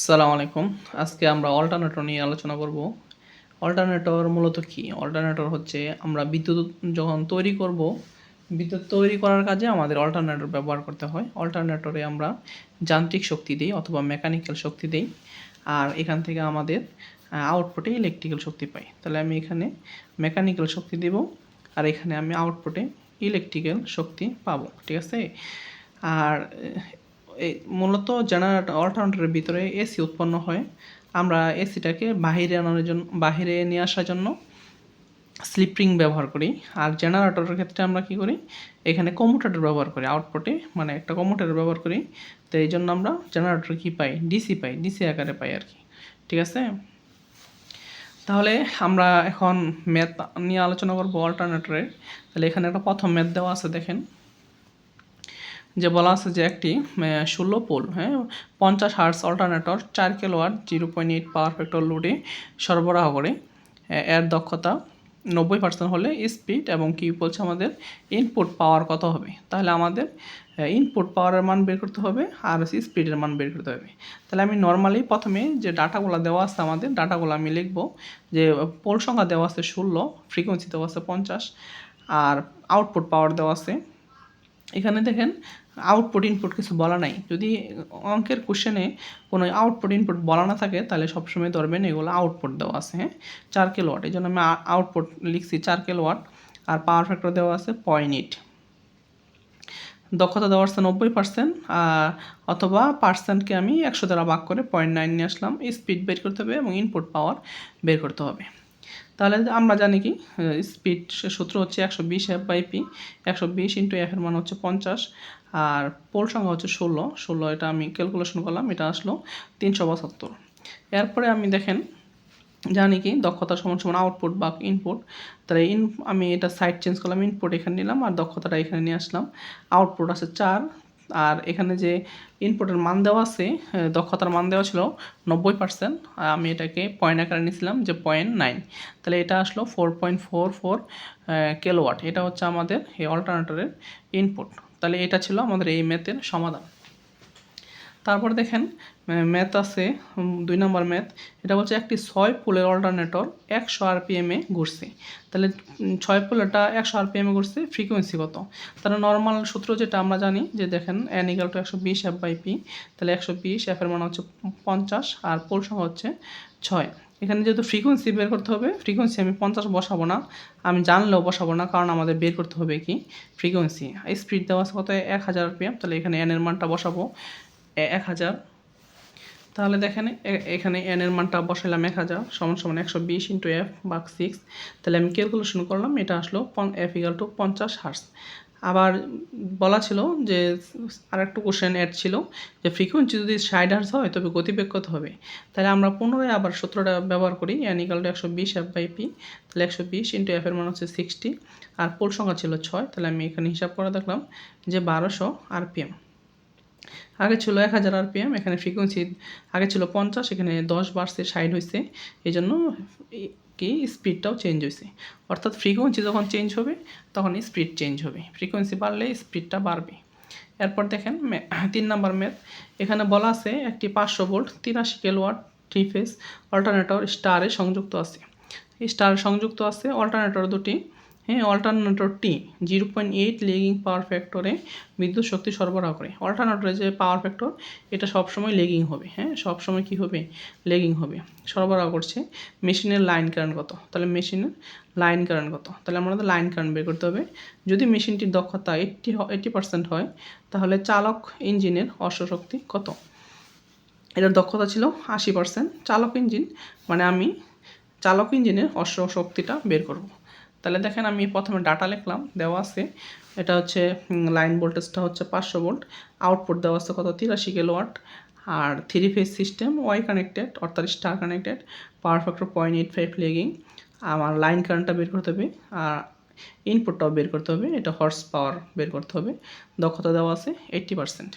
আসসালামু আলাইকুম। আজকে আমরা অল্টারনেটর নিয়ে আলোচনা করব। অল্টারনেটর মূলত কী? অল্টারনেটর হচ্ছে আমরা বিদ্যুৎ যখন তৈরি করব, বিদ্যুৎ তৈরি করার কাজে আমাদের অল্টারনেটর ব্যবহার করতে হয়। অল্টারনেটরে আমরা যান্ত্রিক শক্তি দিই অথবা মেকানিক্যাল শক্তি দেই। আর এখান থেকে আমাদের আউটপুটে ইলেকট্রিক্যাল শক্তি পাই। তাহলে আমি এখানে মেকানিক্যাল শক্তি দেব, আর এখানে আমি আউটপুটে ইলেকট্রিক্যাল শক্তি পাবো। ঠিক আছে? আর এই মূলত জেনারেটর অল্টারনেটরের ভিতরে এসি উৎপন্ন হয়। আমরা এসিটাকে বাহিরে নিয়ে আসার জন্য স্লিপ রিং ব্যবহার করি। আর জেনারেটরের ক্ষেত্রে আমরা কী করি? এখানে কম্যুটেটর ব্যবহার করি আউটপুটে, মানে একটা কম্যুটেটর ব্যবহার করি। তো এই জন্য আমরা জেনারেটর কী পাই? ডিসি পাই, ডিসি আকারে পাই আর কি। ঠিক আছে? তাহলে আমরা এখন ম্যাথ নিয়ে আলোচনা করবো অল্টারনেটরের। তাহলে এখানে একটা প্রথম ম্যাথ দেওয়া আছে, দেখেন যে বলা আছে যে একটি 16 pole 50 hertz alternator 4 kilowatt 0.8 power factor লোডে সরবরাহ করে। এর দক্ষতা 90% হলে স্পিড এবং কি বলছে আমাদের ইনপুট পাওয়ার কত হবে। তাহলে আমাদের ইনপুট পাওয়ারের মান বের করতে হবে আর স্পিডের মান বের করতে হবে। তাহলে আমি নর্মালি প্রথমে যে ডাটাগুলো দেওয়া আছে আমাদের ডাটাগুলো আমি লিখব যে পোল সংখ্যা দেওয়া আছে 16, ফ্রিকোয়েন্সি দেওয়া আছে 50 আর আউটপুট পাওয়ার দেওয়া আছে। এখানে দেখেন আউটপুট ইনপুট কিছু বলা নাই। যদি অঙ্কের কোশ্চেনে কোনো আউটপুট ইনপুট বলা না থাকে তাহলে সবসময় ধরবেন এগুলো আউটপুট দেওয়া আছে। 4 কিলোওয়াট, এই জন্য আমি আউটপুট লিখছি 4 কিলোওয়াট। আর পাওয়ার ফ্যাক্টর দেওয়া আছে 0.8। দক্ষতা দেওয়া আছে 90%, অথবা পার্সেন্টকে আমি 100 দ্বারা ভাগ করে 0.9 নিয়ে আসলাম। স্পিড বের করতে হবে এবং ইনপুট পাওয়ার বের করতে হবে। তাহলে আমরা জানি কি স্পিড সূত্র হচ্ছে 120 F/P। 120 ইন্টু F এর মান হচ্ছে 50 আর পোল সংখ্যা হচ্ছে 16। এটা আমি ক্যালকুলেশন করলাম, এটা আসলো 372। এরপরে আমি দেখেন জানি কি দক্ষতা সমান সমান আউটপুট বা ইনপুট। তাহলে আমি এটা সাইড চেঞ্জ করলাম, ইনপুট এখানে নিলাম আর দক্ষতাটা এখানে নিয়ে আসলাম। আউটপুট আছে 4 আর এখানে যে ইনপুটের মান দেওয়া আছে দক্ষতার মান দেওয়া ছিল 90%, আমি এটাকে পয়েন্ট আকারে নিয়েছিলাম যে 0.9। তাহলে এটা আসলো 4.44 কিলোওয়াট। এটা হচ্ছে আমাদের এই অল্টারনেটরের ইনপুট। তাহলে এটা ছিল আমাদের এই ম্যাথের সমাধান। তারপর দেখেন ম্যাথ আছে 2 নম্বর ম্যাথ। এটা বলছে একটি 6 পোলের অল্টারনেটর 100 আরপিএমে ঘুরছে। তাহলে 6 পোলেরটা 100 আরপিএমে ঘুরছে, ফ্রিকোয়েন্সি কত? তাহলে নর্মাল সূত্র যেটা আমরা জানি যে দেখেন n = 120 F/P। তাহলে 120 F এর মান হচ্ছে 50 আর পোল সংখ্যা হচ্ছে 6। এখানে যেহেতু ফ্রিকোয়েন্সি বের করতে হবে, ফ্রিকোয়েন্সি আমি 50 বসাবো না, আমি জানলেও বসাবো না, কারণ আমাদের বের করতে হবে কি ফ্রিকোয়েন্সি। স্পিড দেওয়া আছে কত 1000 rpm। তাহলে এখানে n এর মানটা বসাবো 1000। তাহলে দেখেন এখানে n এর মানটা বসাইলাম 1000 সমান সমান 120 ইন্টু F ভাগ 6। তাহলে আমি ক্যালকুলেশন করলাম, এটা আসলো F = 50 হার্টজ। আবার বলা ছিল যে আরেকটু কোশ্চেন অ্যাড ছিল যে ফ্রিকোয়েন্সি যদি 60 হার্টজ হয় তবে গতিবেগ কত হবে। তাহলে আমরা পুনরায় আবার সূত্রটা ব্যবহার করি, n = 120 F/P। তাহলে 120 ইন্টু F এর মান হচ্ছে 60 আর পোল সংখ্যা ছিল 6। তাহলে আমি এখানে হিসাব করে দেখলাম যে 1200 আরপিএম। আগে ছিল 1000 আরপিএম, এখানে ফ্রিকোয়েন্সি আগে ছিল 50, এখানে 10 বাড়ছে 60 হয়েছে। এই জন্য কি স্পিডটাও চেঞ্জ হয়েছে। অর্থাৎ ফ্রিকোয়েন্সি যখন চেঞ্জ হবে তখন স্পিড চেঞ্জ হবে, ফ্রিকোয়েন্সি বাড়লে স্পিডটা বাড়বে। এরপর দেখেন 3 নম্বর ম্যাথ। এখানে বলা আছে একটি 500 ভোল্ট 83 কিলোওয়াট 3 ফেজ অল্টারনেটর স্টারে সংযুক্ত আছে। স্টার সংযুক্ত আছে অল্টারনেটর দুটি। অল্টারনেটরটি 0.8 লেগিং পাওয়ার ফ্যাক্টরে বিদ্যুৎ শক্তি সরবরাহ করে। অল্টারনেটরের যে পাওয়ার ফ্যাক্টর এটা সবসময় লেগিং হবে, সবসময় কী হবে লেগিং হবে। সরবরাহ করছে। মেশিনের লাইন কারেন্ট কত? তাহলে মেশিনের লাইন কারেন্ট কত? তাহলে আমাদের লাইন কারেন্ট বের করতে হবে। যদি মেশিনটির দক্ষতা 80% হয় তাহলে চালক ইঞ্জিনের অশ্বশক্তি কত? এটার দক্ষতা ছিল 80%। চালক ইঞ্জিন মানে আমি চালক ইঞ্জিনের অশ্বশক্তিটা বের করব। তাহলে দেখেন আমি প্রথমে ডাটা লিখলাম, দেওয়া আছে এটা হচ্ছে লাইন ভোল্টেজটা হচ্ছে 500 ভোল্ট, আউটপুট দেওয়া আছে কত 83 কিলোওয়াট আর 3 ফেজ সিস্টেম ওয়াই কানেক্টেড অর্থাৎ star connected, power factor 0.85 lagging. আমার লাইন কারেন্টটা বের করতে হবে আর ইনপুটটাও বের করতে হবে, এটা হর্স পাওয়ার বের করতে হবে। দক্ষতা দেওয়া আছে 80%।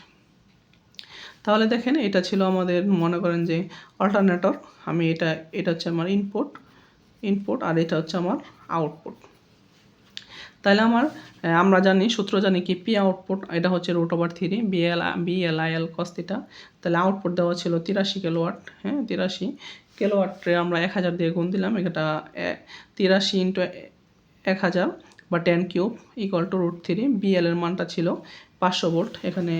তাহলে দেখেন এটা ছিল আমাদের মনে করেন যে অল্টারনেটর। আমি এটা হচ্ছে আমার ইনপুট আর এটা হচ্ছে আমার আউটপুট। তাহলে আমরা সূত্র জানি কি পি আউটপুট এটা হচ্ছে √3 BL/IL cos θ। তাহলে আউটপুট দেওয়া ছিল 83 কিলোওয়াট, হ্যাঁ 83 কিলোওয়াটে আমরা 1000 দিয়ে গুণ দিলাম, এটা 83 ইন্টু 1000 বা 10 কিউব ইকুয়াল টু √3। BL এর মানটা ছিল 500 ভোল্ট, এখানে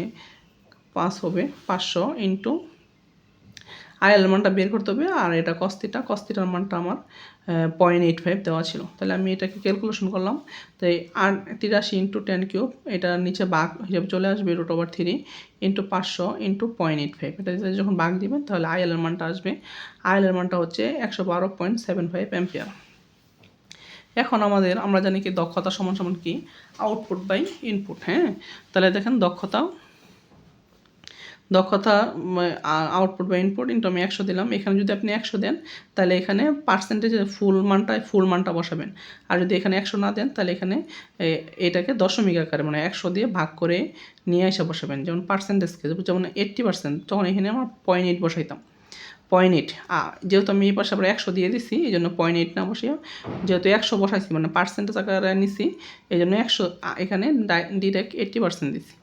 5 হবে 500 ইন্টু IL এর মানটা বের করতে হবে, আর এটা cos θর মানটা আমার 0.85 দেওয়া ছিল। তাহলে আমি এটাকে ক্যালকুলেশন করলাম, তাই 83 ইন্টু 10 কিউব এটার নিচে ভাগ হিসেবে চলে আসবে √3 ইন্টু 500 ইন্টু 0.85। এটা যখন ভাগ দিবেন তাহলে IL এর মানটা আসবে, IL এর মানটা হচ্ছে 112.75 অ্যাম্পিয়ার। এখন আমরা জানি কি দক্ষতা সমান সমান কি আউটপুট বাই ইনপুট। হ্যাঁ, তাহলে দেখেন দক্ষতা আউটপুট বা ইনপুট ইনটু আমি 100 দিলাম। এখানে যদি আপনি 100 দেন তাহলে এখানে পার্সেন্টেজে ফুল মানটা বসাবেন, আর যদি এখানে 100 না দেন তাহলে এখানে এটাকে দশমিক আকারে 100 দিয়ে ভাগ করে নিয়ে এসে বসাবেন। যেমন পার্সেন্টেজকে যেমন 80%, তখন এখানে আমার 0.8 বসাইতাম। 0.8 যেহেতু আমি এই পাশে আবার 100 দিয়ে দিছি, এই জন্য 0.8 না বসিয়ে যেহেতু 100 বসাইছি পার্সেন্টেজ আকারে নিছি, এই জন্য 100 এখানে ডিরেক্ট 80% দিছি।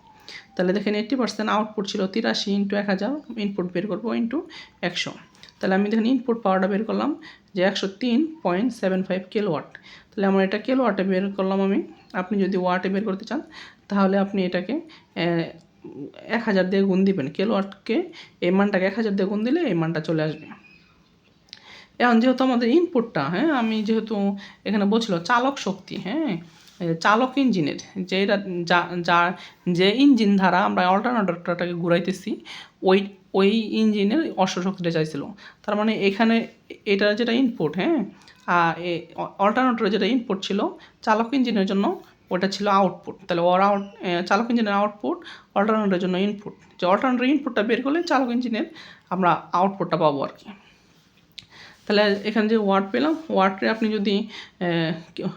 তাহলে দেখেন 80% আউটপুট ছিল 83 ইন্টু 1000, ইনপুট বের করবো ইন্টু 100। তাহলে আমি দেখেন ইনপুট পাওয়ারটা বের করলাম যে 103.75 কিলোওয়াট। তাহলে আমার এটা কিলোওয়াটে বের করলাম আমি। আপনি যদি ওয়াটে বের করতে চান তাহলে আপনি এটাকে 1000 দিয়ে গুণ দিবেন। কিলোওয়াটকে এই মানটাকে 1000 দিয়ে গুণ দিলে এই মানটা চলে আসবে। এখন যেহেতু আমাদের ইনপুটটা, হ্যাঁ আমি যেহেতু এখানে বলছিল চালক শক্তি, হ্যাঁ চালক ইঞ্জিনের যে ইঞ্জিন দ্বারা আমরা অল্টারনেটরটাকে ঘুরাইতেছি ওই ইঞ্জিনের অশ্বশক্তিটা চাইছিল। তার মানে এখানে এটার যেটা ইনপুট, হ্যাঁ অল্টারনেটরের যেটা ইনপুট ছিল চালক ইঞ্জিনের জন্য ওটা ছিল আউটপুট। তাহলে চালক ইঞ্জিনের আউটপুট অল্টারনেটরের জন্য ইনপুট, যে অল্টারনেটরের ইনপুটটা বের করলে চালক ইঞ্জিনের আমরা আউটপুটটা পাবো আর কি। তাহলে এখানে যে ওয়াট পেলাম, ওয়াটে আপনি যদি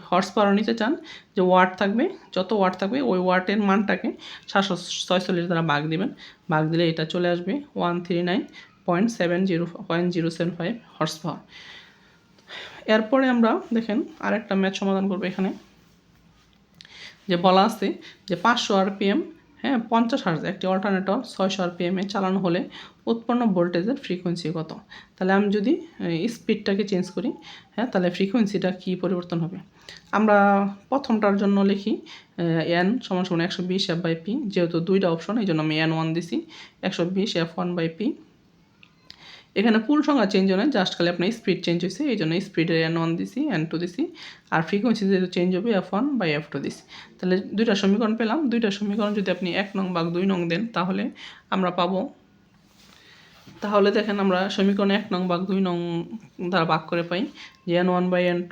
হর্স পাওয়ার নিতে চান, যে ওয়াট থাকবে যত ওয়াট থাকবে ওই ওয়াটের মানটাকে 746 দ্বারা ভাগ দিবেন। ভাগ দিলে এটা চলে আসবে 139.075 হর্স পাওয়ার। এরপরে আমরা দেখেন আরেকটা ম্যাথ সমাধান করবো। এখানে যে বলা আছে যে 500 RPM, হ্যাঁ 50 হার্জ একটি অল্টারনেটর 600 RPM চালানো হলে উৎপন্ন ভোল্টেজের ফ্রিকোয়েন্সি কত। তাহলে আমি যদি স্পিডটাকে চেঞ্জ করি, হ্যাঁ তাহলে ফ্রিকোয়েন্সিটা কী পরিবর্তন হবে। আমরা প্রথমটার জন্য লিখি n = 120 f/p, যেহেতু দুইটা অপশন এই জন্য আমি n1 দিছি, 120 f1/p। এখানে পুল সংখ্যা চেঞ্জ হয় না, জাস্ট খালি আপনার স্পিড চেঞ্জ হয়েছে, এই জন্য স্পিডের n1 দিছি, n2 দিছি, আর ফ্রিকোয়েন্সি যেহেতু চেঞ্জ হবে f1/f2 দিছি। তাহলে দুইটা সমীকরণ পেলাম। দুইটা সমীকরণ যদি আপনি 1 নং ভাগ 2 নং দেন তাহলে আমরা পাবো, তাহলে দেখেন আমরা সমীকরণ 1 নং ভাগ 2 নং দ্বারা ভাগ করে পাই যে n1/n2,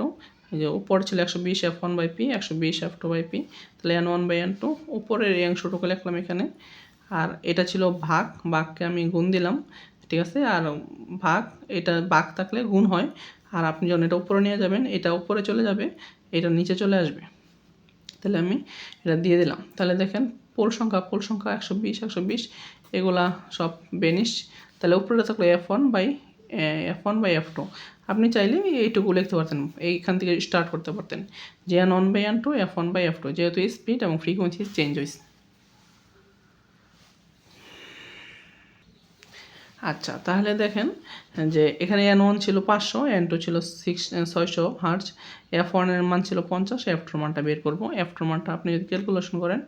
এই যে উপর ছিল 120 f1/p, 120 f2/p, তাহলে n1/n2 উপরের এই অংশটুকু লিখলাম এখানে, আর এটা ছিল ভাগকে আমি গুণ দিলাম, ঠিক আছে। আর এটা ভাগ থাকলে গুণ হয়, আর আপনি যখন এটা উপরে নিয়ে যাবেন এটা উপরে চলে যাবে, এটা নিচে চলে আসবে। তাহলে আমি এটা দিয়ে দিলাম। তাহলে দেখেন পোল সংখ্যা 120 এগুলা সব বেনিশ। তাহলে উপরে থাকলো f1/f2। আপনি চাইলে এইটুকু লিখতে পারতেন, এইখান থেকে স্টার্ট করতে পারতেন যে n1/n2 f1/f2, যেহেতু স্পিড এবং ফ্রিকোয়েন্সি চেঞ্জ হয়েছে। আচ্ছা, তাহলে দেখেন যে এখানে n1 ছিল 500, n2 ছিল 600 হার্জ, f1 এর মান ছিল 50, f2 এর মানটা বের করব। f2 এর মানটা আপনি যদি ক্যালকুলেশন করেন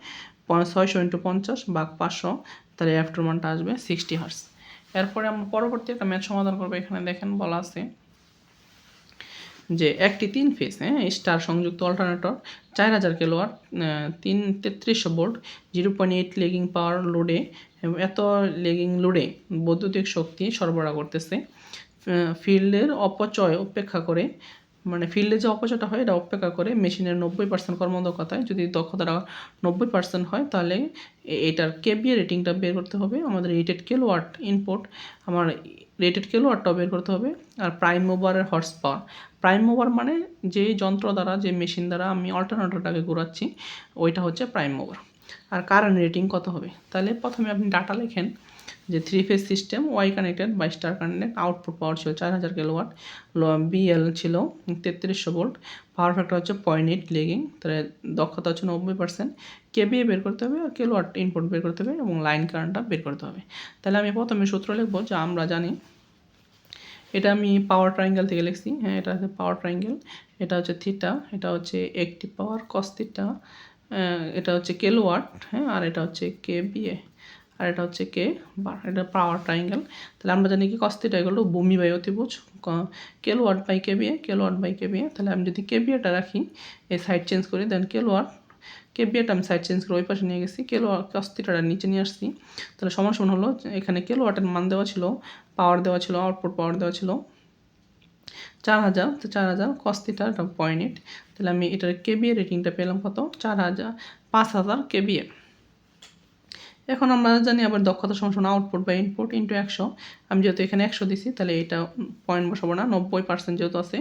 600 × 50 ভাগ 500, তাহলে f2 এর মানটা আসবে 60 হার্জ। এরপরে আমরা পরবর্তী একটা ম্যাথ সমাধান করব। এখানে দেখেন বলা আছে যে একটি 3 ফেজ স্টার সংযুক্ত অল্টারনেটর 4000 কিলোওয়াট 3300 ভোল্ট 0.8 লেগিং পাওয়ার লোডে, এত লেগিং লোডে বৈদ্যুতিক শক্তি সরবরাহ করতেছে। ফিল্ডের অপচয় উপেক্ষা করে, ফিল্ডে যে অপচয়টা হয় এটা উপেক্ষা করে মেশিনের 90% কর্মদক্ষতায় যদি দক্ষতাটা 90% হয় তাহলে এটার কেবিএ রেটিংটা বের করতে হবে। আমাদের রেটেড কিলোওয়াট ইনপুট, আমার রেটেড কিলোওয়াটটাও বের করতে হবে। আর প্রাইম মুভারের হর্স পাওয়ার, প্রাইম মুভার মানে যে যন্ত্র দ্বারা যে মেশিন দ্বারা আমি অল্টারনেটরটাকে ঘোরাচ্ছি ওইটা হচ্ছে প্রাইম মুভার। আর কারেন্ট রেটিং কত হবে। তাহলে প্রথমে আপনি ডাটা লেখেন যে 3 ফেজ সিস্টেম ওয়াই কানেক্টেড বা স্টার কানেক্টেড, আউটপুট পাওয়ার ছিল 4000 কিলোওয়াট, বিএল ছিল 3300 ভোল্ট, পাওয়ার ফ্যাক্টর হচ্ছে 0.8 লেগিং, তাহলে দক্ষতা হচ্ছে 90%, কেবিএ বের করতে হবে আর কিলোওয়াট ইনপুট বের করতে হবে এবং লাইন কারেন্টটা বের করতে হবে। তাহলে আমি প্রথমে সূত্র লিখবো যে আমরা জানি, এটা আমি পাওয়ার ট্রায়াঙ্গেল থেকে লিখছি, হ্যাঁ এটা হচ্ছে পাওয়ার ট্রায়াঙ্গেল, এটা হচ্ছে থিটা, এটা হচ্ছে একটি পাওয়ার কস থিটা, এটা হচ্ছে কিলোওয়াট, হ্যাঁ আর এটা হচ্ছে কেবিএ, আর এটা হচ্ছে কে বার, এটা পাওয়ার ট্রায়াঙ্গেল। তাহলে আমরা জানি কি কস থিটা ইকুয়াল টু ভূমি বাই অতিভুজ, kilowatt by KVA, kilowatt by KVA. তাহলে আমি যদি কেবিএটা রাখি, এই সাইড চেঞ্জ করি, দেন কিলোওয়াট, কেবিএটা আমি সাইড চেঞ্জ করে ওই পাশে নিয়ে গেছি, কিলোওয়াট কস থিটাটা নিচে নিয়ে আসছি। তাহলে সমান হলো, এখানে কিলোওয়াটের মান দেওয়া ছিল, পাওয়ার দেওয়া ছিল, আউটপুট পাওয়ার দেওয়া ছিল 4000, তো 4000 কস থিটা 0.8, তাহলে আমি এটার কেবিএ রেটিংটা পেলাম কত, 5000 কেবিএ। এখন আমরা জানি আবার দক্ষতা সমান আউটপুট বা ইনপুট ইন্টু 100, আমি যেহেতু এখানে 100 দিছি তাহলে এটা পয়েন্ট বসাবো না, 90% যেহেতু আছে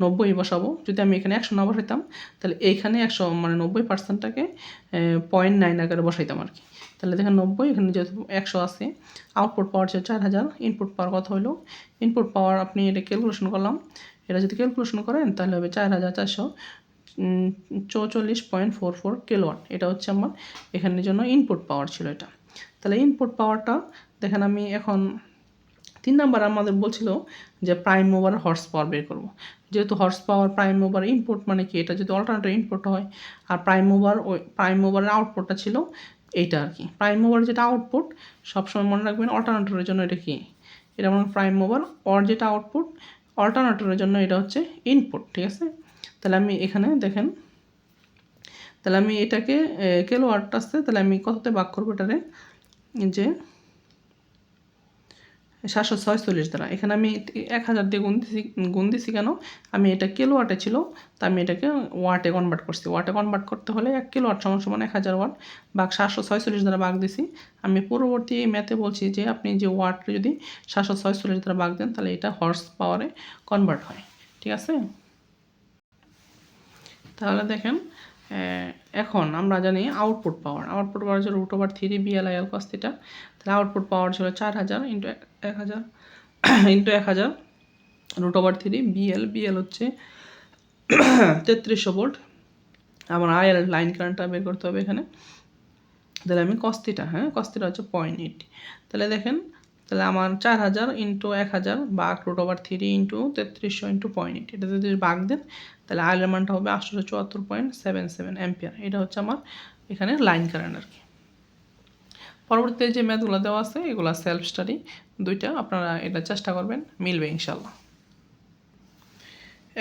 90 বসাবো। যদি আমি এখানে 100 না বসাইতাম তাহলে এইখানে 100 মানে 90%টাকে 0.9 আকারে বসাইতাম আর কি। তাহলে দেখেন 90, এখানে যেহেতু 100 আছে, আউটপুট পাওয়ার হচ্ছে 4000, ইনপুট পাওয়ার কত হলো, ইনপুট পাওয়ার আপনি এটা ক্যালকুলেশন করলাম, এটা যদি ক্যালকুলেশন করেন তাহলে হবে 4444 কিলোওয়াট, এটা হচ্ছে আমার এখানের জন্য ইনপুট পাওয়ার ছিল এটা। তাহলে ইনপুট পাওয়ারটা দেখেন, আমি এখন 3 নাম্বার আমাদের বলছিল যে প্রাইম মুভার হর্স পাওয়ার বের করবো, যেহেতু horse power prime mover input মানে কি, এটা যদি অল্টারনেটর ইনপুট হয় আর প্রাইম মুভারের আউটপুটটা ছিল এইটা আর কি। প্রাইম মুভার যেটা আউটপুট সবসময় মনে রাখবেন, অল্টারনেটরের জন্য এটা কি, এটা মানে প্রাইম মুভার, অর যেটা আউটপুট অল্টারনেটরের জন্য এটা হচ্ছে ইনপুট, ঠিক আছে। তাহলে আমি এখানে দেখেন, তাহলে আমি এটাকে কিলোওয়াট আসছে, তাহলে আমি কততে ভাগ করবো এটারে, যে 746 দ্বারা, এখানে আমি 1000 দিয়ে গুণ দিছি কেন, আমি এটা কিলোওয়াটে ছিল, তা আমি এটাকে ওয়াটে কনভার্ট করছি। ওয়াটে কনভার্ট করতে হলে 1 কিলোওয়াট সমান 1000 ওয়াট, ভাগ 746 দ্বারা ভাগ দিছি। আমি পূর্ববর্তী ম্যাথে বলছি যে আপনি যে ওয়াটকে যদি 746 দ্বারা ভাগ দেন তাহলে এটা হর্স পাওয়ারে কনভার্ট হয়, ঠিক আছে। তাহলে দেখেন, এখন আমরা জানি আউটপুট পাওয়ার ছিল √3 BLIL cos θ, তাহলে আউটপুট পাওয়ার ছিল 4000 ইন্টু 1000 ইন্টু 1000 √3 বিএল হচ্ছে 3300 ভোল্ট। আমার আইএল লাইন কারেন্টটা বের করতে হবে এখানে, তাহলে আমি cos θ, হ্যাঁ cos θ হচ্ছে 0.8, তাহলে দেখেন, তাহলে আমার 4000 ইন্টু 1000 ভাগ √3 ইন্টু 3300 ইন্টু 0.8, এটা যদি ভাগ দেন তাহলে আইএল মানটা হবে 874.77 অ্যাম্পিয়ার। এটা হচ্ছে আমার এখানে লাইন কারেন্ট আর কি। পরবর্তীতে যে ম্যাথগুলো দেওয়া আছে এগুলো সেলফ স্টাডি, দুইটা আপনারা এটা চেষ্টা করবেন, মিলবে ইনশাল্লাহ।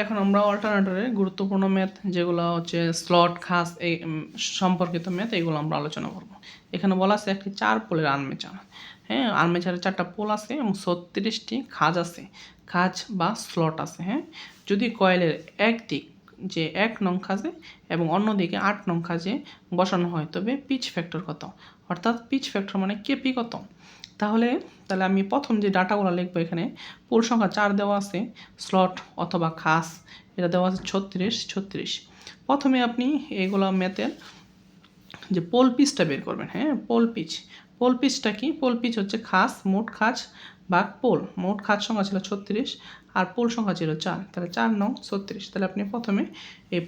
এখন আমরা অল্টারনেটরের গুরুত্বপূর্ণ ম্যাথ যেগুলো হচ্ছে স্লট খাস এই সম্পর্কিত ম্যাথ, এগুলো আমরা আলোচনা করব। এখানে বলা আছে একটি 4 পোলের আর্মেচার, হ্যাঁ আর্মেচারের 4টা পোল আছে এবং 36টি খাঁজ আছে, খাঁজ বা স্লট আছে। হ্যাঁ, যদি কয়েলের একদিক যে 1 নং খাঁজে এবং অন্যদিকে 8 নং খাঁজে বসানো হয় তবে পিচ ফ্যাক্টর কত, অর্থাৎ পিচ ফ্যাক্টর মানে কেপি কত। তাহলে আমি প্রথম যে ডাটাগুলো লিখবো, এখানে পোল সংখ্যা 4 দেওয়া আছে, স্লট অথবা খাস এটা দেওয়া আছে 36। প্রথমে আপনি এইগুলো ম্যাথের যে পোল পিচটা বের করবেন। হ্যাঁ, পোল পিচটা কি, পোল পিচ হচ্ছে খাস, মোট খাঁজ ভাগ পোল, মোট খাঁজ সংখ্যা ছিল 36 আর পোল সংখ্যা ছিল 4, তাহলে 4 নং 36। তাহলে আপনি প্রথমে এই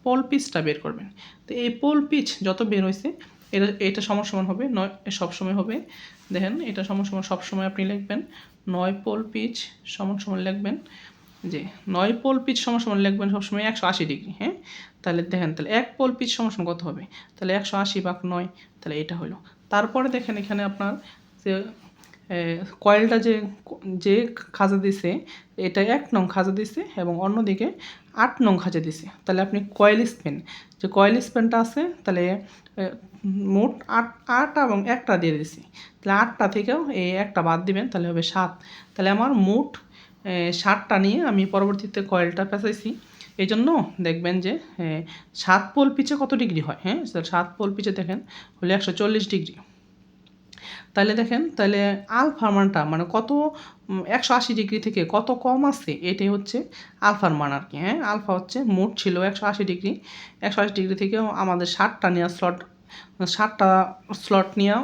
পোল পিচটা বের করবেন। তো এই পোল পিচ যত বের হয়েছে এটা সমান হবে 9, সবসময় হবে, দেখেন এটা সবসময় আপনি লিখবেন 9 পোল পিচ সমান লিখবেন, যে 9 পোল পিচ সমান লিখবেন সবসময় 180 ডিগ্রি। হ্যাঁ, তাহলে দেখেন, তাহলে 1 পোল পিচ সমান কত হবে, তাহলে 180 ভাগ 9, তাহলে এটা হলো। তারপরে দেখেন এখানে আপনার যে কয়েলটা যে খাঁজা দিছে এটা 1 নং খাঁজা দিছে এবং অন্যদিকে 8 নং খাঁজা দিছে, তাহলে আপনি কয়েল স্প্যানটা আছে, তাহলে মোট 8 এবং 1টা দিয়ে দিছি, তাহলে 8টা থেকেও এই 1টা বাদ দিবেন, তাহলে হবে 7। তাহলে আমার মোট 7টা নিয়ে আমি পরবর্তীতে কয়েলটা পেঁচাইছি, এই জন্য দেখবেন যে 7 পোল পিচে কত ডিগ্রি হয়। হ্যাঁ, 7 পোল পিচে দেখেন হলে 140 ডিগ্রি। তাহলে দেখেন, তাহলে আলফার মানটা মানে কত, 180 ডিগ্রি থেকে কত কম আছে, এটাই হচ্ছে আলফার মান আর কি। হ্যাঁ, আলফা হচ্ছে মোট ছিল 180 ডিগ্রি, 180 ডিগ্রি থেকেও আমাদের 7টা স্লট নিয়ে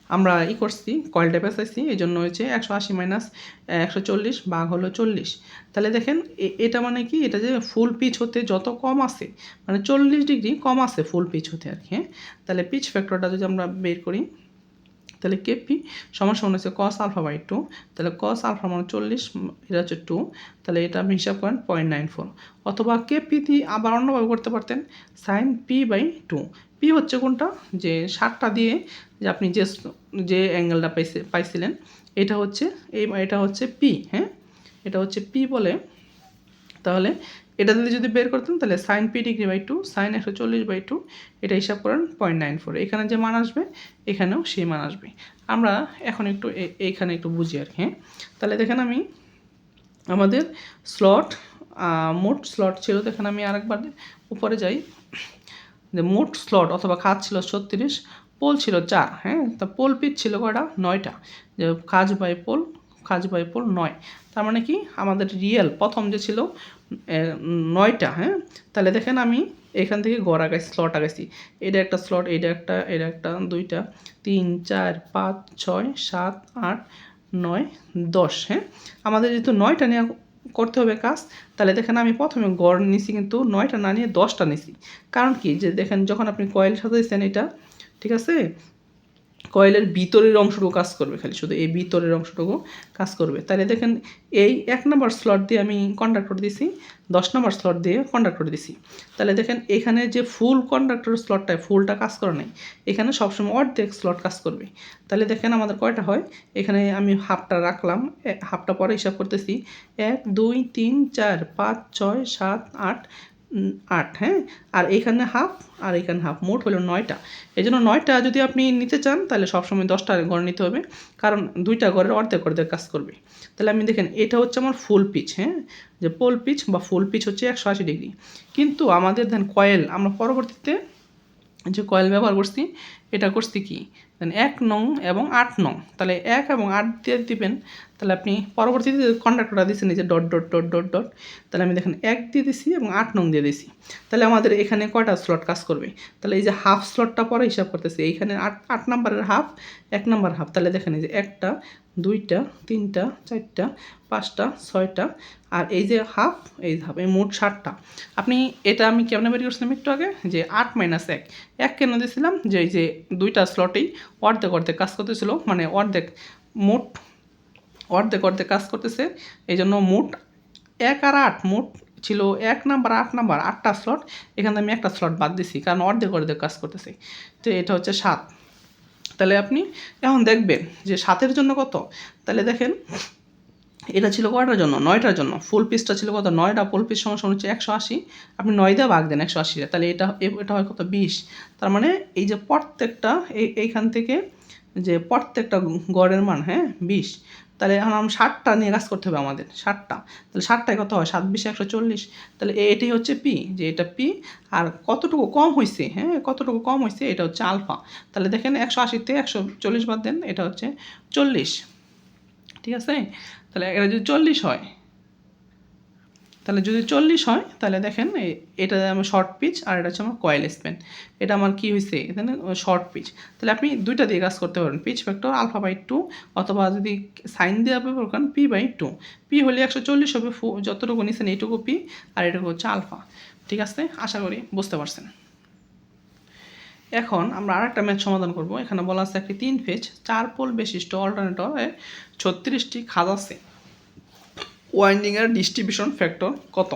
আমরা করছি কয়েলটা পেঁচাইছি, এই জন্য হয়েছে 180 মাইনাস 140 ভাগ হলো 40। তাহলে দেখেন এটা মানে কি, এটা যে ফুল পিচ হতে যত কম আছে, মানে 40 ডিগ্রি কম আছে ফুল পিচ হতে আর কি। হ্যাঁ, তাহলে পিচ ফ্যাক্টরটা যদি আমরা বের করি, তাহলে কেপি সমান সমান হচ্ছে কস আলফা বাই 2। তাহলে কস আলফা মানে 40, এটা হচ্ছে 2, তাহলে এটা আপনি হিসাব করেন 0.94। অথবা কেপি দিয়ে আবার অন্যভাবে করতে পারতেন, সাইন পি বাই 2। পি হচ্ছে কোনটা, যে 60টা দিয়ে যে আপনি যে অ্যাঙ্গেলটা পাইছিলেন, এটা হচ্ছে এটা হচ্ছে পি। হ্যাঁ, এটা হচ্ছে পি বলে। তাহলে এটা যদি বের করতেন, তাহলে sine P degree by 2, sine 140/2, এটা হিসাব করেন 0.94। এখানে যে মান আসবে এখানেও সেই মান আসবে। আমরা এখন একটু এইখানে একটু বুঝি আর কি। হ্যাঁ, তাহলে দেখেন আমি আমাদের স্লট মোট স্লট ছিল, দেখেন আমি আরেকবার উপরে যাই, যে মোট স্লট অথবা খাত ছিল 36, পোল ছিল 4। হ্যাঁ, তা পোল পিচ ছিল কয়টা, 9টা। যে কাজ বাই পোল 9। তার মানে কি আমাদের রিয়েল প্রথম যে ছিল 9টা। হ্যাঁ, তাহলে দেখেন আমি এখান থেকে গড় আগাইছি, স্লট আগাইছি। এটা একটা স্লট, এটা একটা 2টা 3 4 5 6 7 8 9 10। হ্যাঁ, আমাদের যেহেতু 9টা নিয়ে করতে হবে কাজ, তাহলে দেখেন আমি প্রথমে গড় নিছি কিন্তু 9টা না নিয়ে 10টা নিছি। কারণ কি, যে দেখেন যখন আপনি কয়েল সাজাইছেন এটা, ঠিক আছে, কয়েলের ভিতরের অংশটুকু কাজ করবে, খালি শুধু এই ভিতরের অংশটুকু কাজ করবে। তাহলে দেখেন এই 1 নম্বর স্লট দিয়ে আমি কন্ডাক্টর দিছি, 10 নম্বর স্লট দিয়ে কন্ডাক্টর দিছি। তাহলে দেখেন এখানে যে ফুল কন্ডাক্টর স্লটটায় ফুলটা কাজ করে নাই, এখানে সবসময় অর্ধেক স্লট কাজ করবে। তাহলে দেখেন আমাদের কয়টা হয়, এখানে আমি হাফটা রাখলাম, হাফটা পরে হিসাব করতেছি 1 2 3 4 5 6 7 8 8। হ্যাঁ, আর এইখানে হাফ আর এইখানে হাফ, মোট হলো 9টা। এই জন্য 9টা যদি আপনি নিতে চান তাহলে সবসময় 10টা ঘর নিতে হবে, কারণ 2টা ঘরের অর্ধেক কাজ করবে। তাহলে আমি দেখেন এটা হচ্ছে আমার ফুল পিচ। হ্যাঁ, যে পোল পিচ বা ফুল পিচ হচ্ছে 180 ডিগ্রি। কিন্তু আমাদের দেন কয়েল, আমরা পরবর্তীতে যে কয়েল ব্যবহার করছি, এটা করছি কি 1 নং এবং 8 নং। তাহলে 1 এবং 8 দিয়ে দিবেন, তাহলে আপনি পরবর্তীতে কন্ডাক্টরটা দিচ্ছেন এই যে dot dot dot dot dot, তাহলে আমি দেখেন 1 দিয়ে দিছি এবং 8 নং দিয়ে দিছি। তাহলে আমাদের এখানে কয়টা স্লট কাজ করবে, তাহলে এই যে হাফ স্লটটা পরে হিসাব করতেছি, এইখানে 8 নাম্বারের হাফ, 1 নাম্বার হাফ। তাহলে দেখেন এই যে 1টা 2টা 3টা 4টা 5টা 6টা, আর এই যে হাফ, এই মোট 60টা। আপনি এটা আমি কেমন বের করছিলাম একটু আগে, যে 8 - 1, 1 কেন দিয়েছিলাম, যে এই যে 2টা স্লটেই অর্ধেক কাজ করতেছিল, মানে মোট অর্ধেক কাজ করতেছে। এই জন্য মোট 1 আর 8 মোট ছিল 1 নাম্বার 8 নাম্বার 8টা স্লট, এখানে আমি একটা স্লট বাদ দিছি কারণ অর্ধেক কাজ করতেছে। তো এটা হচ্ছে 7। তাহলে আপনি এখন দেখবেন যে 7-এর জন্য কত, তাহলে দেখেন এটা ছিল কয়টার জন্য, 9টার জন্য। ফুল পিসটা ছিল কত, 9টা, ফুল পিস সমান হচ্ছে 180। আপনি 9 দিয়ে ভাগ দেন 180, তাহলে এটা হয় কত, 20। তার মানে এই যে প্রত্যেকটা এইখান থেকে যে প্রত্যেকটা গড়ের মান, হ্যাঁ 20। তাহলে এখন আমরা 60টা নিয়ে কাজ করতে হবে আমাদের, 60টা। তাহলে 60টায় কত হয়, 7 × 20 = 140। তাহলে এটাই হচ্ছে পি, যে এটা পি। আর কতটুকু কম হয়েছে, হ্যাঁ কতটুকু কম হয়েছে, এটা হচ্ছে আলফা। তাহলে দেখেন 180-তে 140 বাদ দেন, এটা হচ্ছে 40। ঠিক আছে, তাহলে এটা যদি 40 হয়, তাহলে দেখেন এটা আমার শর্ট পিচ আর এটা হচ্ছে আমার কয়েল স্প্যান। এটা আমার কি হয়েছে, এখানে শর্ট পিচ। তাহলে আপনি 2টা দিয়ে কাজ করতে পারেন, পিচ ফ্যাক্টর α/2, অথবা যদি সাইন দিয়ে ব্যবহার করেন p/2। পি হলে 140 হবে, যতটুকু নিচ্ছেন এইটুকু পি, আর এটুকু হচ্ছে আলফা। ঠিক আছে, আশা করি বুঝতে পারছেন। এখন আমরা আরেকটা ম্যাথ সমাধান করব। এখানে বলা আছে একটি 3 ফেজ 4 পোল বিশিষ্ট অল্টারনেটরে 36টি খাদ আছে, ওয়াইন্ডিংয়ের ডিস্ট্রিবিউশন ফ্যাক্টর কত।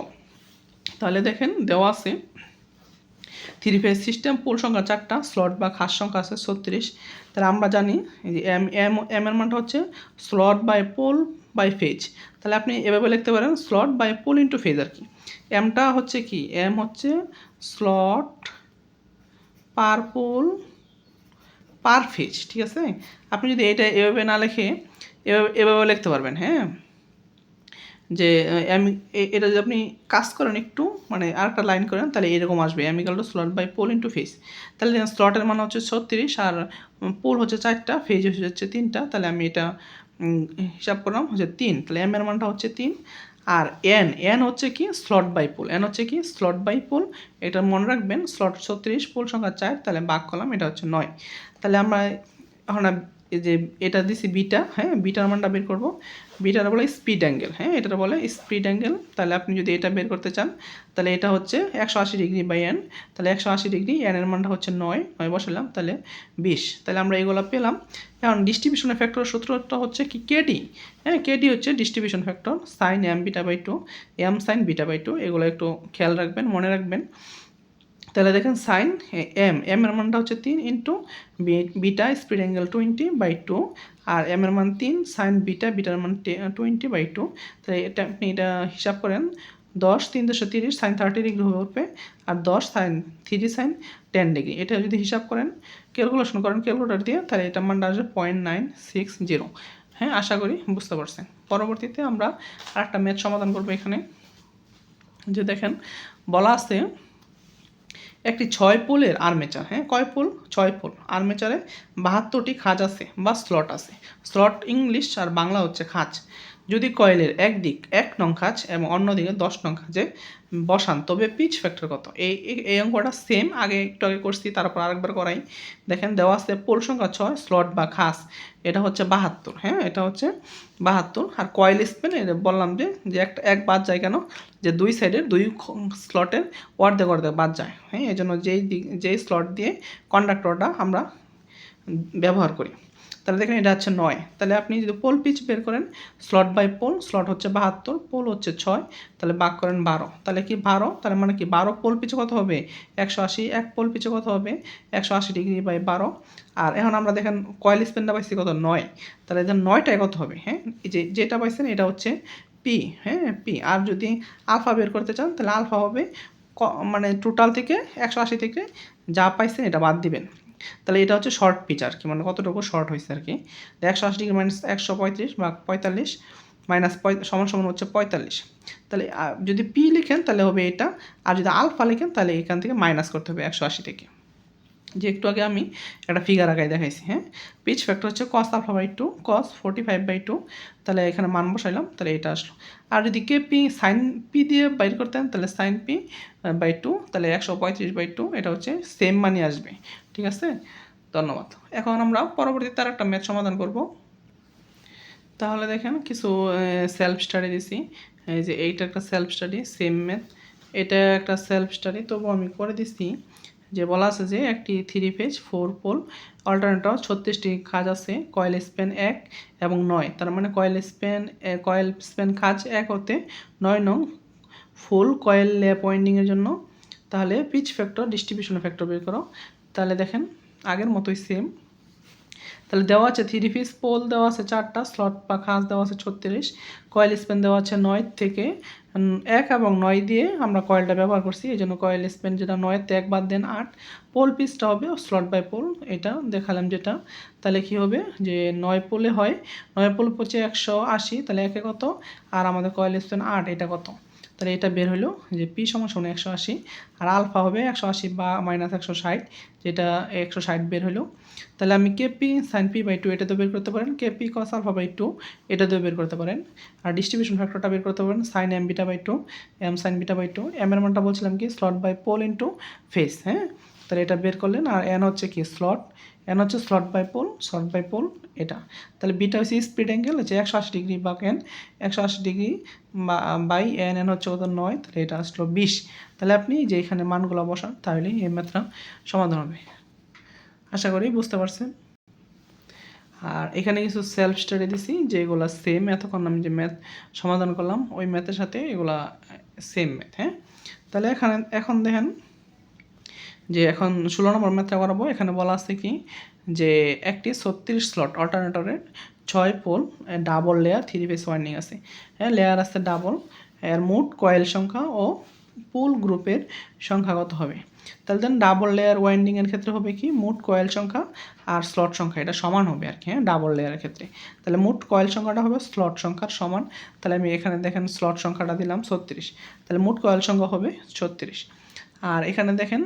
তাহলে দেখেন দেওয়া আছে 3 ফেজ সিস্টেম, পোল সংখ্যা 4টা, স্লট বা খাস সংখ্যা আছে 36। তাহলে আমরা জানি যে এম এর মানটা হচ্ছে slot by pole by phase. তাহলে আপনি এভাবে লিখতে পারেন slot by pole into phase আর কি। এমটা হচ্ছে কি, এম হচ্ছে slot per pole per phase. ঠিক আছে, আপনি যদি এটা এভাবে না লিখে এভাবে লিখতে পারবেন। হ্যাঁ, যে এটা যদি আপনি কাজ করেন একটু, মানে আরেকটা লাইন করেন, তাহলে এরকম আসবে M = slot by pole into phase. তাহলে স্লটের মান হচ্ছে 36, আর পোল হচ্ছে 4টা, ফেজ হচ্ছে 3টা। তাহলে আমি এটা হিসাব করলাম হচ্ছে 3। তাহলে এম এর মানটা হচ্ছে 3। আর এন হচ্ছে কি, স্লট বাই পোল, এন হচ্ছে কি স্লট বাই পোল। এটা মনে রাখবেন, স্লট 36, পোল সংখ্যা 4, তাহলে ভাগ করলাম, এটা হচ্ছে 9। তাহলে আমরা এখন এই যে এটা দিছি বিটা, হ্যাঁ, বিটার মানটা বের করব। বিটার বলে স্পিড অ্যাঙ্গেল, হ্যাঁ, এটার বলে স্পিড অ্যাঙ্গেল। তাহলে আপনি যদি এটা বের করতে চান তাহলে এটা হচ্ছে 180 ডিগ্রি বাই এন, তাহলে 180 ডিগ্রি, এনের মানটা হচ্ছে 9 বসালাম, তাহলে 20। তাহলে আমরা এগুলো পেলাম। এখন ডিস্ট্রিবিউশন ফ্যাক্টর সূত্রটা হচ্ছে কি কেডি, হ্যাঁ, কেডি হচ্ছে distribution factor sine M beta by 2, M sine beta by 2, এগুলো একটু খেয়াল রাখবেন, মনে রাখবেন। তাহলে দেখেন সাইন এম এর মানটা হচ্ছে 3 ইন্টু বিটা স্পিড অ্যাঙ্গেল 20/2, আর এম এর মান 3, সাইন বিটা, বিটার মান 20/2। তাহলে এটা আপনি এটা হিসাব করেন, 10 3 × 30 সাইন 30 ডিগ্রি হয়ে উঠবে, আর 10 সাইন 3 সাইন 10 ডিগ্রি। এটা যদি হিসাব করেন, ক্যালকুলেশন করেন ক্যালকুলেটর দিয়ে, তাহলে এটা মানটা আসবে 0.960। হ্যাঁ, আশা করি বুঝতে পারছেন। পরবর্তীতে আমরা আরেকটা ম্যাথ সমাধান করবো। এখানে যে দেখেন বলা আছে একটি 6 পোলের আর্মেচার, হ্যাঁ, কয় পোল? 6 পোল আর্মেচারে 72টি খাঁজ আছে বা স্লট আছে। স্লট ইংলিশ আর বাংলা হচ্ছে খাঁজ। যদি কয়েলের একদিক 1 নং খাঁজ এবং অন্যদিকে 10 নং খাঁজে বসান তবে পিচ ফ্যাক্টর কত? এই অঙ্কটা সেম আগে একটু আগে করছি, তারপর আরেকবার করাই। দেখেন দেওয়া আছে পোল সংখ্যা 6, স্লট বা খাঁজ এটা হচ্ছে 72, হ্যাঁ, এটা হচ্ছে 72। আর কয়েল স্প্যান এটা বললাম যে একটা এক বাদ যায় কেন, যে দুই সাইডের দুই স্লটের অর্ধেক অর্ধেক বাদ যায়, হ্যাঁ, এই জন্য যেই স্লট দিয়ে কন্ডাক্টরটা আমরা ব্যবহার করি। তাহলে দেখেন এটা হচ্ছে 9। তাহলে আপনি যদি পোল পিচ বের করেন, স্লট বাই পোল, স্লট হচ্ছে 72, পোল হচ্ছে 6, তাহলে ভাগ করেন 12। তাহলে কি 12, তাহলে মানে কি 12 পোল পিচে কত হবে? 180। এক পোল পিচে কত হবে? 180 ডিগ্রি বাই 12। আর এখন আমরা দেখেন কয়েল স্প্যানটা পাইছি কত? 9। তাহলে দেখেন 9টায় কত হবে? হ্যাঁ, এই যেটা পাইছেন এটা হচ্ছে পি, হ্যাঁ, পি। আর যদি আলফা বের করতে চান তাহলে আলফা হবে মানে টোটাল থেকে 180 থেকে যা পাইছেন এটা বাদ দিবেন। তাহলে এটা হচ্ছে শর্ট পিচ আর কি, মানে কতটুকু শর্ট হয়েছে আর কি। 180 ডিগ্রি মাইনাস 135 বা 45 মাইনাস সমান সমান হচ্ছে 45। তাহলে যদি পি লিখেন তাহলে হবে এটা, আর যদি আলফা লিখেন তাহলে এখান থেকে মাইনাস করতে হবে 180 থেকে। যে একটু আগে আমি একটা ফিগার আঁকায় দেখাইছি, হ্যাঁ, পিচ ফ্যাক্টর হচ্ছে cos আলফা বাই 2, cos 45/2। তাহলে এখানে মান বসাইলাম, তাহলে এটা আসলো। আর যদি কে পি সাইন পি দিয়ে বাইর করতেন তাহলে সাইন পি বাই 2, তাহলে 135/2, এটা হচ্ছে সেম মানই আসবে। ঠিক আছে, ধন্যবাদ। এখন আমরা পরবর্তীতে আর একটা ম্যাথ সমাধান করব। তাহলে দেখেন কিছু সেলফ স্টাডি দিছি, এই যে এইটা একটা সেলফ স্টাডি, সেম ম্যাথ, এটা একটা সেলফ স্টাডি, তবু আমি করে দিচ্ছি। যে বলা আছে যে একটি 3 ফেজ 4 পোল অল্টারনেটর 36টি খাঁজ আছে, কয়েল স্প্যান 1 এবং 9। তার মানে কয়েল স্প্যান খাঁজ 1 হতে 9 নং ফুল কয়েল ল্যাপ ওয়াইন্ডিংয়ের জন্য। তাহলে পিচ ফ্যাক্টর ডিস্ট্রিবিউশন ফ্যাক্টর বের করো। তাহলে দেখেন আগের মতোই সেম। তাহলে দেওয়া আছে 3 পিস পোল দেওয়া আছে 4টা, স্লট বা খাঁজ দেওয়া আছে 36, কয়েল স্প্যান দেওয়া আছে 9 থেকে 1 এবং 9 দিয়ে আমরা কয়েলটা ব্যবহার করছি, এই জন্য কয়েল স্প্যান যেটা 9-তে 1 বাদ দেন 8। পোল পিসটা হবে স্লট বাই পোল, এটা দেখালাম যেটা। তাহলে কি হবে যে 9 পোলে হয়, 9 পোল হচ্ছে 180, তাহলে একে কত, আর আমাদের কয়েল স্প্যান 8, এটা কত? তাহলে এটা বের হলো যে পি সমান 180, আর আলফা হবে 180 বা মাইনাস 160, যেটা 160 বের হলো। তাহলে আমি কেপি সাইন পি বাই 2 এটা তো বের করতে পারেন, কেপি কস আলফা বাই 2 এটা তো বের করতে পারেন, আর ডিস্ট্রিবিউশন ফ্যাক্টরটা বের করতে পারেন sine M beta by 2, M sine beta by 2। M এর মানটা বলছিলাম কি slot by pole into phase, হ্যাঁ, তাহলে এটা বের করলেন। আর এন হচ্ছে কি স্লট, এন হচ্ছে স্লট বাই পোল এটা। তাহলে বিটা হচ্ছে স্পিড অ্যাঙ্গেল হচ্ছে 180 ডিগ্রি বা N 180 degree by N, N হচ্ছে কত 9, তাহলে এটা আসলো 20। তাহলে আপনি যে এখানে মানগুলো বসান তাহলেই এই ম্যাথটা সমাধান হবে। আশা করি বুঝতে পারছেন। আর এখানে কিছু সেলফ স্টাডি দিছি যেগুলো সেম, এতক্ষণ আমি যে ম্যাথ সমাধান করলাম ওই ম্যাথের সাথে এগুলা সেম ম্যাথ, হ্যাঁ। তাহলে এখন দেখেন যে এখন 16 নম্বর ম্যাথটা করাবো। এখানে বলা আছে কি যে একটি 36 স্লট অল্টারনেটরের 6 pole double layer 3 phase winding আছে, হ্যাঁ, লেয়ার আছে ডাবল, এর মোট কয়েল সংখ্যা ও পোল গ্রুপের সংখ্যা কত হবে? তাহলে দেন ডাবল লেয়ার ওয়াইন্ডিংয়ের ক্ষেত্রে হবে কি মোট কয়েল সংখ্যা আর স্লট সংখ্যা এটা সমান হবে আর কি, হ্যাঁ, ডাবল লেয়ারের ক্ষেত্রে। তাহলে মোট কয়েল সংখ্যাটা হবে স্লট সংখ্যার সমান। তাহলে আমি এখানে দেখেন স্লট সংখ্যাটা দিলাম 36, তাহলে মোট কয়েল সংখ্যা হবে 36। আর এখানে দেখেন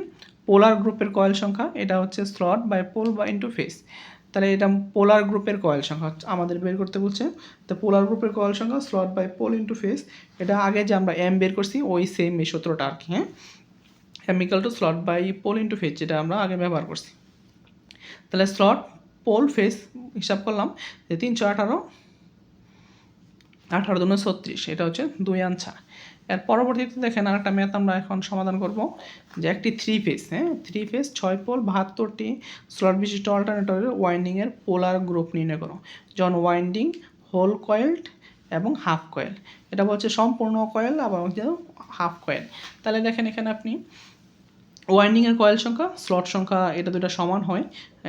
পোলার গ্রুপের কয়েল সংখ্যা, এটা হচ্ছে স্লট বাই পোল বা ইন্টু ফেস। তাহলে এটা পোলার গ্রুপের কয়েল সংখ্যা আমাদের বের করতে বলছে। তো পোলার গ্রুপের কয়েল সংখ্যা slot by pole into phase, এটা আগে যে আমরা এম বের করছি ওই সেম এই সূত্রটা আর কি, হ্যাঁ, M equal to slot by pole into phase, যেটা আমরা আগে ব্যবহার করছি। তাহলে স্লট পোল ফেস হিসাব করলাম যে 318, 18 দুগুণে 36, এটা হচ্ছে 2 আনসার। এর পরবর্তীতে দেখেন আরেকটা ম্যাথ আমরা এখন সমাধান করব, যে একটি 3 ফেজ 3 ফেজ 6 পোল 72টি স্লট বিশিষ্ট অল্টারনেটরের ওয়াইন্ডিংয়ের পোলার গ্রুপ নির্ণয় করো, যখন ওয়াইন্ডিং হোল কয়েলড এবং হাফ কয়েল। এটা বলছে সম্পূর্ণ কয়েল আবার হাফ কয়েল। তাহলে দেখেন এখানে আপনি ওয়াইন্ডিংয়ের কয়েল সংখ্যা স্লট সংখ্যা এটা দুটো সমান হয়।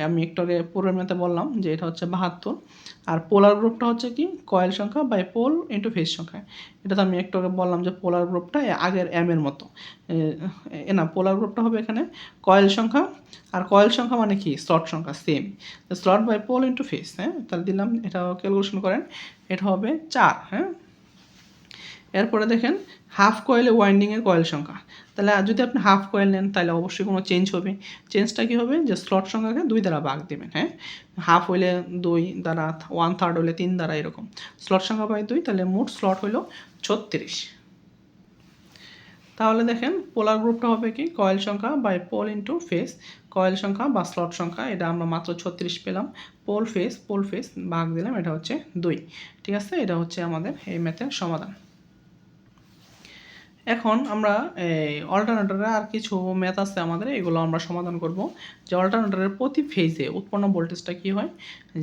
আমি একটু আগে পূর্বের ম্যাথে বললাম যে এটা হচ্ছে 72, আর পোলার গ্রুপটা হচ্ছে কি কয়েল সংখ্যা বাই পোল ইন্টু ফেজ সংখ্যা। এটা তো আমি একটু আগে বললাম যে পোলার গ্রুপটা আগের এর মতো, না পোলার গ্রুপটা হবে এখানে কয়েল সংখ্যা, আর কয়েল সংখ্যা মানে কি স্লট সংখ্যা same, slot by pole into phase. তাহলে দিলাম, এটা ক্যালকুলেশন করেন, এটা হবে 4। এরপরে দেখেন হাফ কয়েলে ওয়াইন্ডিংয়ের কয়েল সংখ্যা। তাহলে যদি আপনি হাফ কয়েল নেন তাহলে অবশ্যই কোনো চেঞ্জ হবে। চেঞ্জটা কী হবে, যে স্লট সংখ্যাকে 2 দ্বারা ভাগ দেবেন। হাফ হইলে 2 দ্বারা, 1/3 হইলে 3 দ্বারা, এরকম স্লট সংখ্যা বাই 2, তাহলে মোট স্লট হইল 36। তাহলে দেখেন পোলার গ্রুপটা হবে কি কয়েল সংখ্যা by pole into phase, coil সংখ্যা বা স্লট সংখ্যা, এটা আমরা মাত্র 36 পেলাম। পোল ফেস ভাগ দিলাম, এটা হচ্ছে 2। ঠিক আছে, এটা হচ্ছে আমাদের এই ম্যাথের সমাধান। এখন আমরা এই অল্টারনেটরের আর কিছু ম্যাথ আছে আমাদের, এগুলো আমরা সমাধান করব। যে অল্টারনেটরের প্রতি ফেজে উৎপন্ন ভোল্টেজটা কি হয়,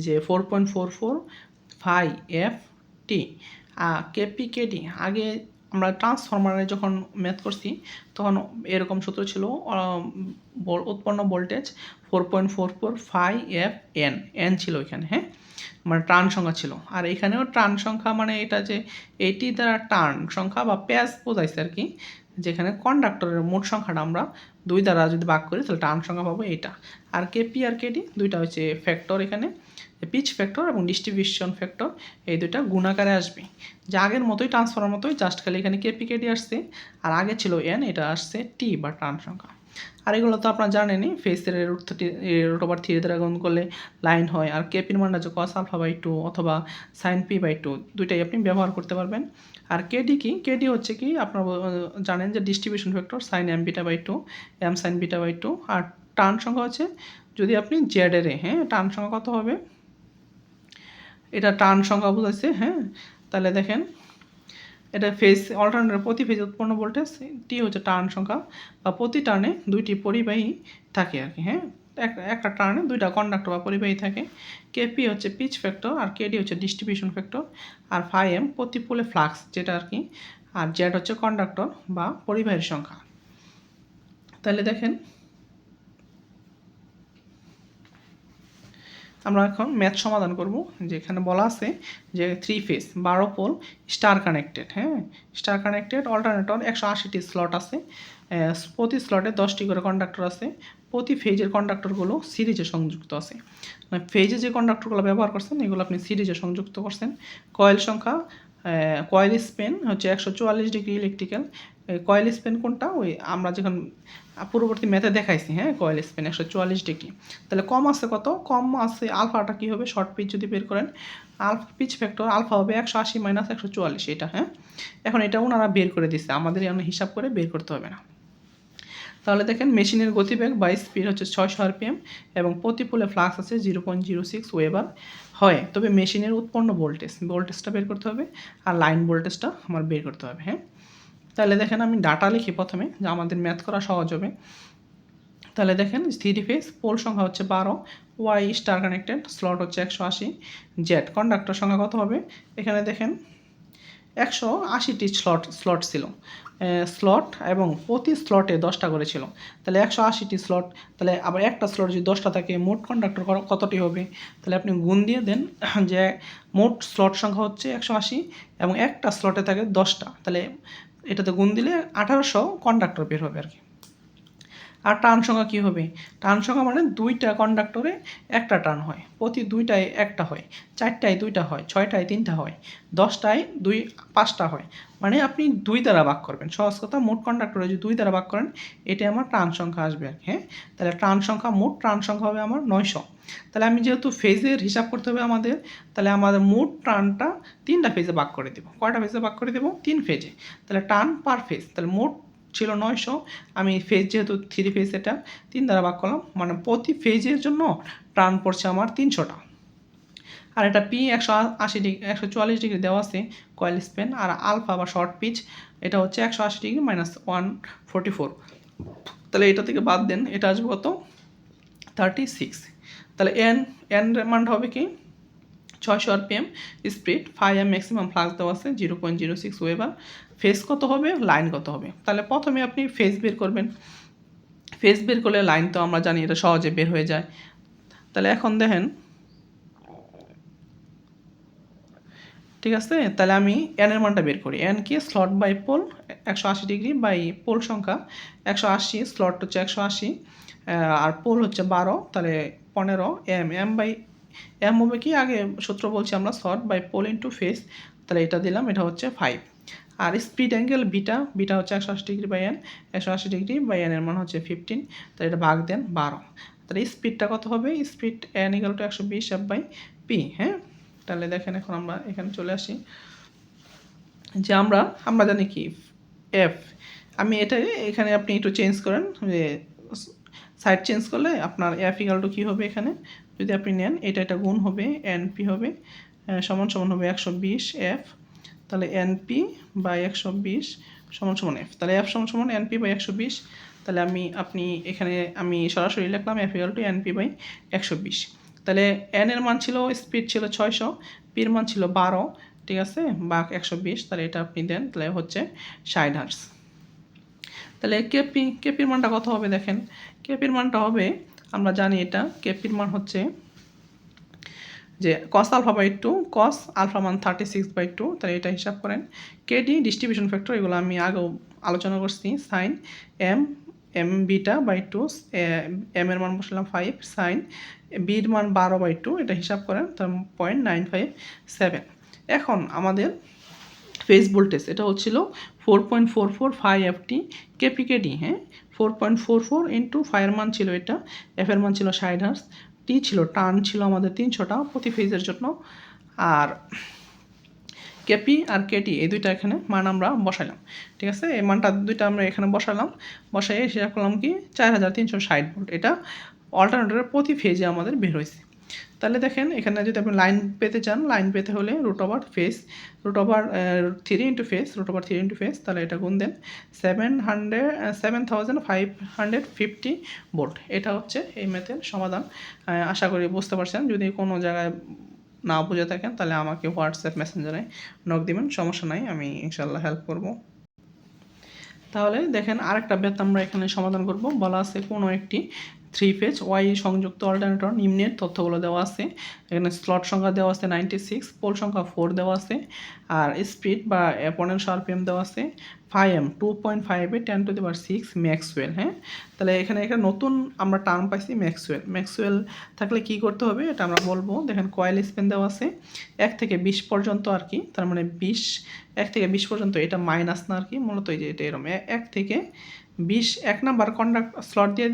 যে 4.44 FT কেপি কেডি। আগে আমরা ট্রান্সফরমারে যখন ম্যাথ করছি তখন এরকম সূত্র ছিল, উৎপন্ন ভোল্টেজ 4.44 FN ছিল এখানে, মানে টার্ন সংখ্যা ছিল। আর এখানেও টার্ন সংখ্যা মানে এটা যে এটি দ্বারা টার্ন সংখ্যা বা প্যাচ বোঝাইছে আর কি, যেখানে কন্ডাক্টরের মোট সংখ্যাটা আমরা 2 দ্বারা যদি ভাগ করি তাহলে টার্ন সংখ্যা পাবো এটা। আর কেপি আর কেডি দুইটা হচ্ছে ফ্যাক্টর, এখানে পিচ ফ্যাক্টর এবং ডিস্ট্রিবিউশন ফ্যাক্টর, এই দুইটা গুণাকারে আসবে। যে আগের মতোই ট্রান্সফারের মতোই, জাস্ট খালি এখানে কেপি কেডি আসছে আর আগে ছিল এন, এটা আসছে টি বা টার্ন সংখ্যা। আর এগুলো তো আপনারা জানেনই, ফেসের √3 দ্বারা গুণ করলে লাইন হয়। আর কেপির মানটা হচ্ছে cos α/2 অথবা sin p/2, দুইটাই আপনি ব্যবহার করতে পারবেন। আর কেডি কি, কেডি হচ্ছে কি আপনারা জানেন যে distribution factor sin mβ/2 m sin β/2। আর টার্ন সংখ্যা হচ্ছে যদি আপনি জেড এর টার্ন সংখ্যা কত হবে, এটা টার্ন সংখ্যা বোঝাচ্ছে। তাহলে দেখেন এটা ফেজ অল্টারনেটর প্রতি ফেজে উৎপন্ন ভোল্টেজ, টি হচ্ছে টার্ন সংখ্যা বা প্রতি টার্নে 2টি পরিবাহী থাকে আর কি। একটা টার্নে 2টা কন্ডাক্টর বা পরিবাহী থাকে। কেপি হচ্ছে পিচ ফ্যাক্টর, আর কেডি হচ্ছে ডিস্ট্রিবিউশন ফ্যাক্টর, আর φm প্রতি পোলে ফ্লাক্স যেটা আর কি, আর জেড হচ্ছে কন্ডাক্টর বা পরিবাহীর সংখ্যা। তাহলে দেখেন আমরা এখন ম্যাথ সমাধান করব। যেখানে বলা আছে যে 3 phase 12 pole star connected, star connected alternator 180টি স্লট আছে, প্রতি স্লটে 10টি করে কন্ডাক্টর আছে, প্রতি ফেজের কন্ডাক্টরগুলো সিরিজে সংযুক্ত আছে। মানে ফেজে যে কন্ডাক্টরগুলো ব্যবহার করছেন এগুলো আপনি সিরিজে সংযুক্ত করছেন। কয়েল সংখ্যা, কয়েল স্পেন হচ্ছে 144 ডিগ্রি ইলেকট্রিক্যাল। কয়েল স্পেন কোনটা, ওই আমরা যখন পূর্ববর্তী ম্যাথে দেখাইছি, কয়েল স্পেন 144 ডিগ্রি। তাহলে কম আছে কত, কম আছে আলফাটা কি হবে, শর্ট পিচ যদি বের করেন আলফা পিচ ফ্যাক্টর আলফা হবে 180 - 144, এটা। এখন এটা ওনারা বের করে দিচ্ছে, আমাদের এখানে হিসাব করে বের করতে হবে না। তাহলে দেখেন মেশিনের গতিবেগ বা স্পিড হচ্ছে 600 rpm এবং প্রতি পোলে ফ্লাক্স আছে 0.06 ওয়েবার হয়। তবে মেশিনের উৎপন্ন ভোল্টেজটা বের করতে হবে, আর লাইন ভোল্টেজটা আমার বের করতে হবে। তাহলে দেখেন আমি ডাটা লিখি প্রথমে, যে আমাদের ম্যাথ করা সহজ হবে। তাহলে দেখেন 3 ফেজ পোল সংখ্যা হচ্ছে 12, ওয়াই স্টার কানেক্টেড, স্লট হচ্ছে 180, জেড কন্ডাক্টর সংখ্যা কত হবে, এখানে দেখেন 180টি স্লট ছিল, স্লট এবং প্রতি স্লটে 10টা করে ছিল। তাহলে 180টি স্লট, তাহলে আবার একটা স্লট যদি 10টা থাকে মোট কন্ডাক্টর কতটি হবে, তাহলে আপনি গুণ দিয়ে দেন যে মোট স্লট সংখ্যা হচ্ছে 180 এবং একটা স্লটে থাকে 10টা, তাহলে এটাতে গুণ দিলে 1800 কন্ডাক্টর বের হবে আর কি। আর টার্ন সংখ্যা কী হবে, টার্ন সংখ্যা মানে 2টা কন্ডাক্টরে একটা টার্ন হয়, প্রতি 2টায় একটা হয়, 4টায় 2টা হয়, 6টায় 3টা হয়, 10টায় 5টা হয়। মানে আপনি 2 দ্বারা ভাগ করবেন, সহজ কথা মোট কন্ডাক্টরে যদি 2 দ্বারা ভাগ করেন এটাই আমার টার্ন সংখ্যা আসবে আর কি। তাহলে টার্ন সংখ্যা, মোট টার্ন সংখ্যা হবে আমার 900। তাহলে আমি যেহেতু ফেজের হিসাব করতে হবে আমাদের, তাহলে আমাদের মোট টার্নটা 3টা ফেজে ভাগ করে দেবো। কয়টা ফেজে ভাগ করে দেবো, 3 ফেজে। তাহলে টার্ন পার ফেজ, তাহলে মোট ছিল 900, আমি ফেজ যেহেতু 3 ফেজ এটা 3 দ্বারা ভাগ করলাম, মানে প্রতি ফেজের জন্য টার্ন পড়ছে আমার 300টা। আর এটা পি 180 ডিগ্রি 144 ডিগ্রি দেওয়া আছে কয়েল স্প্যান, আর আলফা বা শর্ট পিচ এটা হচ্ছে 180 ডিগ্রি -144। তাহলে এটা থেকে বাদ দেন, এটা আসবে কত 36। তাহলে এন এর মানটা হবে কি 600 rpm স্পিড, 5 ম্যাক্সিমাম ফ্লাক্স দেওয়া আছে 0.06 ওয়েবার। ফেজ কত হবে, লাইন কত হবে? তাহলে প্রথমে আপনি ফেজ বের করবেন। ফেজ বের করলে লাইন তো আমরা জানি এটা সহজে বের হয়ে যায়। তাহলে এখন দেখেন, ঠিক আছে, তাহলে আমি এন এর মানটা বের করি। এন কি slot by pole 180 degree by pole সংখ্যা 180, স্লট হচ্ছে 180 আর পোল হচ্ছে 12, তাহলে 15 এম বাই এম হবে কি, আগে সূত্র বলছি আমরা, slot by pole into phase, তাহলে এটা দিলাম, এটা হচ্ছে 5। আর স্পিড অ্যাঙ্গেল বিটা হচ্ছে 180 degree by N, 180 degree by N এর মান হচ্ছে 15, তাহলে এটা ভাগ দেন 12। তাহলে স্পিডটা কত হবে, speed N equal to 120 F by P. হ্যাঁ, তাহলে দেখেন এখন আমরা এখানে চলে আসি যে আমরা জানি কি এফ, আমি এটা এখানে আপনি একটু চেঞ্জ করেন, যে সাইড চেঞ্জ করলে আপনার এফ ইকুয়াল টু কী হবে, এখানে যদি আপনি নেন এটা গুণ হবে, এনপি হবে সমান সমান হবে 120 এফ, তাহলে এনপি বাই 120 সমান সমান এফ, তাহলে এফ সমান সমান এনপি বাই 120। তাহলে আপনি এখানে আমি সরাসরি লিখলাম F equal to NP by 120। তাহলে এন এর মান ছিল, স্পিড ছিল 600, পির মান ছিল 12, ঠিক আছে, বা 120, তাহলে এটা আপনি দেন, তাহলে হচ্ছে 60 হার্টজ। তাহলে কেপির মানটা কত হবে দেখেন, কেপির মানটা হবে, আমরা জানি এটা কেপির মান হচ্ছে যে cos alpha by 2, cos alpha মান 36/2, তাহলে এটা হিসাব করেন। কেডি ডিস্ট্রিবিউশন ফ্যাক্টর, এগুলো আমি আগেও আলোচনা করছি, sine M beta by 2, M এর মান বসলাম 5, সাইন বির মান 12/2, এটা হিসাব করেন, তার 0.957। এখন আমাদের ফেজ ভোল্টেজ এটা হচ্ছিল 4.445 এফটি কেপিকেডি। হ্যাঁ, 4.44 ইন্টু 5 এর মান ছিল এটা, এফ এর মান ছিল 60 হার্টজ, টি ছিল টার্ন ছিল আমাদের 300টা প্রতি ফেজের জন্য, আর কেপি আর কেটি এই দুইটা এখানে মান আমরা বসাইলাম। ঠিক আছে, এই মানটা দুইটা আমরা এখানে বসালাম, বসাই হিসাব করলাম কি 4360 ভোল্ট, এটা অল্টারনেটরের প্রতি ফেজে আমাদের বের হয়েছে। তাহলে দেখেন এখানে যদি আপনি লাইন পেতে চান, লাইন পেতে হলে √3 ফেজ, তাহলে এটা গুণ দেন 7550 ভোল্ট। এটা হচ্ছে এই ম্যাথের সমাধান। আশা করি বুঝতে পারছেন। যদি কোনো জায়গায় না বুঝে থাকেন তাহলে আমাকে হোয়াটসঅ্যাপ মেসেঞ্জারে নক দিবেন, সমস্যা নাই, আমি ইনশাল্লাহ হেল্প করব। তাহলে দেখেন আরেকটা ম্যাথ আমরা এখানে সমাধান করব। বলা আছে কোনো একটি 3 ফেজ ওয়াই সংযুক্ত অল্টারনেটর নিম্নের তথ্যগুলো দেওয়া আছে। এখানে স্লট সংখ্যা দেওয়া আছে 96, পোল সংখ্যা 4 দেওয়া আছে, আর স্পিড বা 1500 rpm দেওয়া আছে, 5m 2.5 10⁶ ম্যাক্সওয়েল। হ্যাঁ, তাহলে এখানে একটা নতুন আমরা টার্ম পাইছি ম্যাক্সওয়েল থাকলে কি করতে হবে এটা আমরা বলবো। দেখেন কয়েল স্প্যান দেওয়া আছে 1 থেকে 20 পর্যন্ত আর কি, তার মানে 1 থেকে 20 পর্যন্ত, এটা মাইনাস না আর কি, মূলত এই যে এটা এরকম 1 থেকে 20, 1 নাম্বার স্লট দিয়ে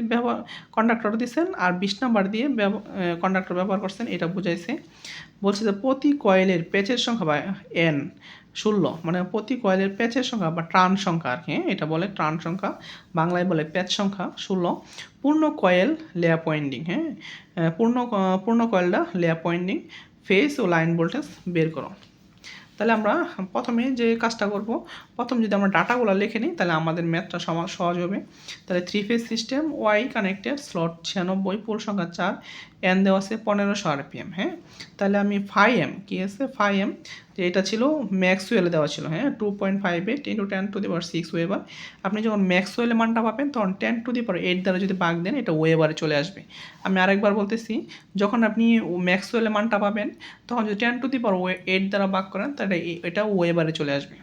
কন্ডাক্টর দিয়েছেন, আর 20 নাম্বার দিয়ে কন্ডাক্টর ব্যবহার করছেন, এটা বুঝাইছে। বলছে যে প্রতি কয়েলের প্যাচের সংখ্যা বা এন 16, মানে প্রতি কয়েলের প্যাচের সংখ্যা বা ট্রান সংখ্যা আর কি, এটা বলে ট্রান সংখ্যা, বাংলায় বলে প্যাচ সংখ্যা 16, পূর্ণ কয়েল ল্যাপ ওয়াইন্ডিং। হ্যাঁ, পূর্ণ কয়েলটা ল্যাপ ওয়াইন্ডিং, ফেজ ও লাইন ভোল্টেজ বের করো। তাহলে আমরা প্রথমে যে কাজটা করব, প্রথম যদি আমরা ডাটাগুলো লিখে নিই তাহলে আমাদের ম্যাথটা সহজ হবে। তাহলে 3 phase system, Y connected, slot 96, pole সংখ্যা 4, এন দেওয়া আছে 1500 rpm। হ্যাঁ, তাহলে আমি 5m কি আছে 5m, যে এটা ছিল ম্যাক্সওয়েলে দেওয়া ছিল। হ্যাঁ, 2.58 × 10⁶ ওয়েবার। আপনি যখন ম্যাক্সওয়েলের মানটা পাবেন তখন 10⁸ দ্বারা যদি ভাগ দেন এটা ওয়েবারে চলে আসবে। আমি আরেকবার বলতেছি, যখন আপনি ম্যাক্সওয়েলের মানটা পাবেন তখন যদি 10⁸ দ্বারা ভাগ করেন তাহলে এটা ওয়েবারে চলে আসবে।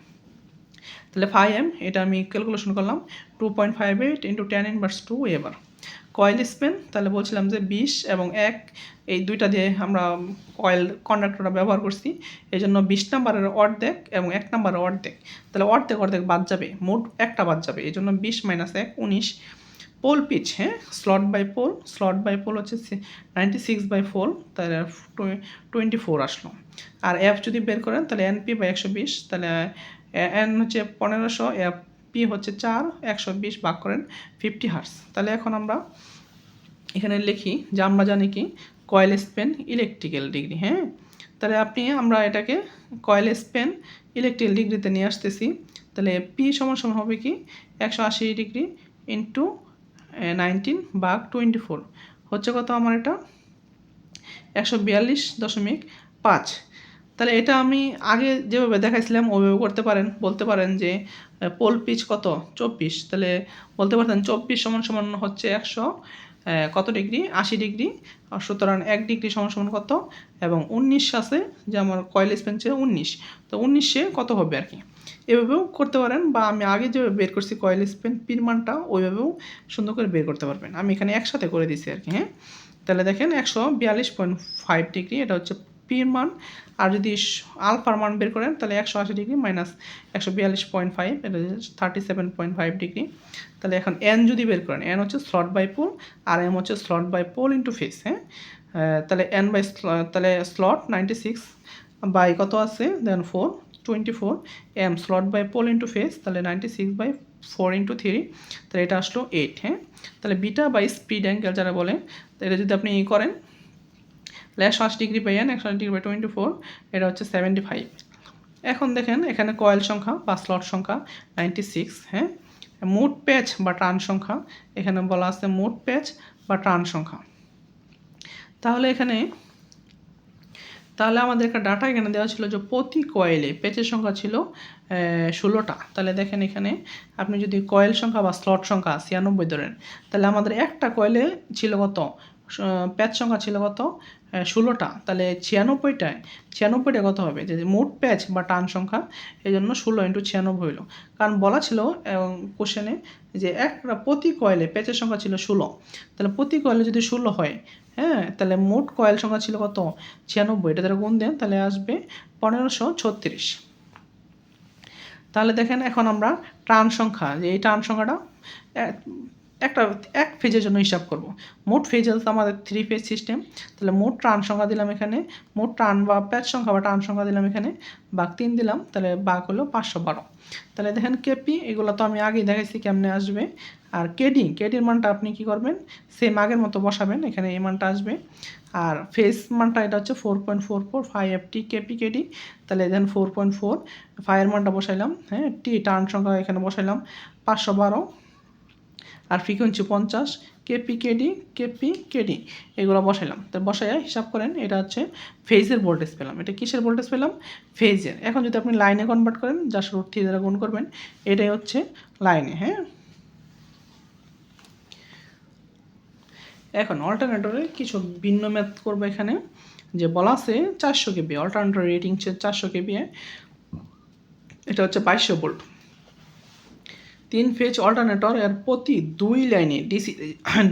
তাহলে 5m এটা আমি ক্যালকুলেশন করলাম 2.58 × 10⁻², ওয়েবার। কয়েল স্প্যান, তাহলে বলছিলাম যে 20 এবং 1 এই দুইটা দিয়ে আমরা কয়েল কন্ডাক্টরটা ব্যবহার করছি, এই জন্য 20 নাম্বারের অর্ধেক এবং 1 নাম্বারের অর্ধেক, তাহলে অর্ধেক বাদ যাবে, মোট একটা বাদ যাবে, এই জন্য 20 - 1 19। পোল পিচ, হ্যাঁ, স্লট বাই পোল হচ্ছে 96/4, তাহলে 24 আসলো। আর এফ যদি বের করেন তাহলে এনপি বাই 120, তাহলে এন হচ্ছে 1500, এফ পি হচ্ছে 4, 120 ভাগ করেন 50 হার্টজ। তাহলে এখন আমরা এখানে লিখি যে আমরা জানি কি কয়েল স্প্যান ইলেকট্রিক্যাল ডিগ্রি, হ্যাঁ। তাহলে আমরা এটাকে কয়েল স্প্যান ইলেকট্রিক্যাল ডিগ্রিতে নিয়ে আসতেছি। তাহলে পি সমান হবে কি 180 ডিগ্রি ইন্টু 19 ভাগ 24 হচ্ছে কত আমার এটা 142.5। তাহলে এটা আমি আগে যেভাবে দেখাইছিলাম ওইভাবে করতে পারেন, বলতে পারেন যে পোল পিচ কত 24, তাহলে বলতে পারতেন 24 সমান হচ্ছে 100 কত ডিগ্রি 80 ডিগ্রি, সুতরাং 1 ডিগ্রি সমান কত, এবং 19 আছে যে আমার কয়েল স্প্যান ছিল 19, তো 19 কত হবে আর কি, এভাবেও করতে পারেন, বা আমি আগে যেভাবে বের করছি কয়েল স্প্যান পির মানটা ওইভাবেও সুন্দর করে বের করতে পারবেন। আমি এখানে একসাথে করে দিছি আর কি, হ্যাঁ। তাহলে দেখেন 142.5 ডিগ্রি এটা হচ্ছে পির মান, আর যদি আলফার মান বের করেন তাহলে 180 ডিগ্রি মাইনাস 142.5 এটা 37.5 ডিগ্রি। তাহলে এখন এন যদি বের করেন, এন হচ্ছে স্লট বাই পোল আর এম হচ্ছে slot by pole into phase, হ্যাঁ। তাহলে এন বাই তাহলে স্লট 96 বাই কত আছে দেন 24 M slot by pole into phase, তাহলে 96 বাই 4 ইন্টু 3, তাহলে এটা আসলো 8, হ্যাঁ। তাহলে বিটা বাই স্পিড অ্যাঙ্গেল যারা বলে, তো এটা যদি আপনি করেন তাহলে 180 ডিগ্রি পাইয়েন, 180 ডিগ্রি বাই 24 এটা হচ্ছে 75। এখন দেখেন এখানে কয়েল সংখ্যা বা স্লট সংখ্যা 96, হ্যাঁ। মোট প্যাচ বা টার্ন সংখ্যা এখানে বলা আছে মোট প্যাচ বা টার্ন সংখ্যা। তাহলে আমাদের একটা ডাটা এখানে দেওয়া ছিল যে প্রতি কয়েলে প্যাচের সংখ্যা ছিল 16টা। তাহলে দেখেন এখানে আপনি যদি কয়েল সংখ্যা বা স্লট সংখ্যা 96 ধরেন, তাহলে আমাদের একটা কয়েলে ছিল কত প্যাচ সংখ্যা ছিল কত 16টা, তাহলে 96টা কত হবে যে মোট প্যাচ বা টার্ন সংখ্যা, এই জন্য 16 × 96 হইল। কারণ বলা ছিল কোশ্চেনে যে একটা প্রতি কয়েলে প্যাচের সংখ্যা ছিল 16, তাহলে প্রতি কয়েলে যদি 16 হয়, হ্যাঁ, তাহলে মোট কয়েল সংখ্যা ছিল কত 96, এটা দ্বারা গুণ দেন তাহলে আসবে 1536। তাহলে দেখেন এখন আমরা টার্ন সংখ্যা, যে এই টার্ন সংখ্যাটা এক ফেজের জন্য হিসাব করব। মোট ফেজ আছে আমাদের 3 ফেজ সিস্টেম, তাহলে মোট টার্ন সংখ্যা দিলাম এখানে, মোট টার্ন বা প্যাচ সংখ্যা বা টার্ন সংখ্যা দিলাম এখানে, ভাগ 3 দিলাম, তাহলে ভাগ হলো 512। তাহলে দেখেন কেপি এগুলো তো আমি আগেই দেখাইছি কেমনে আসবে। আর কেডির মানটা আপনি কি করবেন, সেম আগের মতো বসাবেন, এখানে এই মানটা আসবে। আর ফেজ মানটা এটা হচ্ছে 4.445 টি কেপি কেডি, তাহলে দেখেন 4.4 ফায়ার মানটা বসাইলাম, হ্যাঁ। টি টার্ন সংখ্যা এখানে বসাইলাম 512, আর ফ্রিকোয়েন্সি 50, কেপি কেডি এগুলো বসাইলাম। তো বসাইয়া হিসাব করেন, এটা হচ্ছে ফেজের ভোল্টেজ পেলাম। এটা কিসের ভোল্টেজ পেলাম, ফেজের। এখন যদি আপনি লাইনে কনভার্ট করেন যা √3 দ্বারা গুণ করবেন, এটাই হচ্ছে লাইনে, হ্যাঁ। এখন অল্টারনেটরে কিছু ভিন্ন ম্যাথ করবো এখানে, যে বলা আছে 400 কেবি অল্টারনেটর রেটিং 400 কেবি, এটা হচ্ছে 2200 ভোল্ট 3 ফেজ অল্টারনেটর, এর প্রতি 2 লাইনে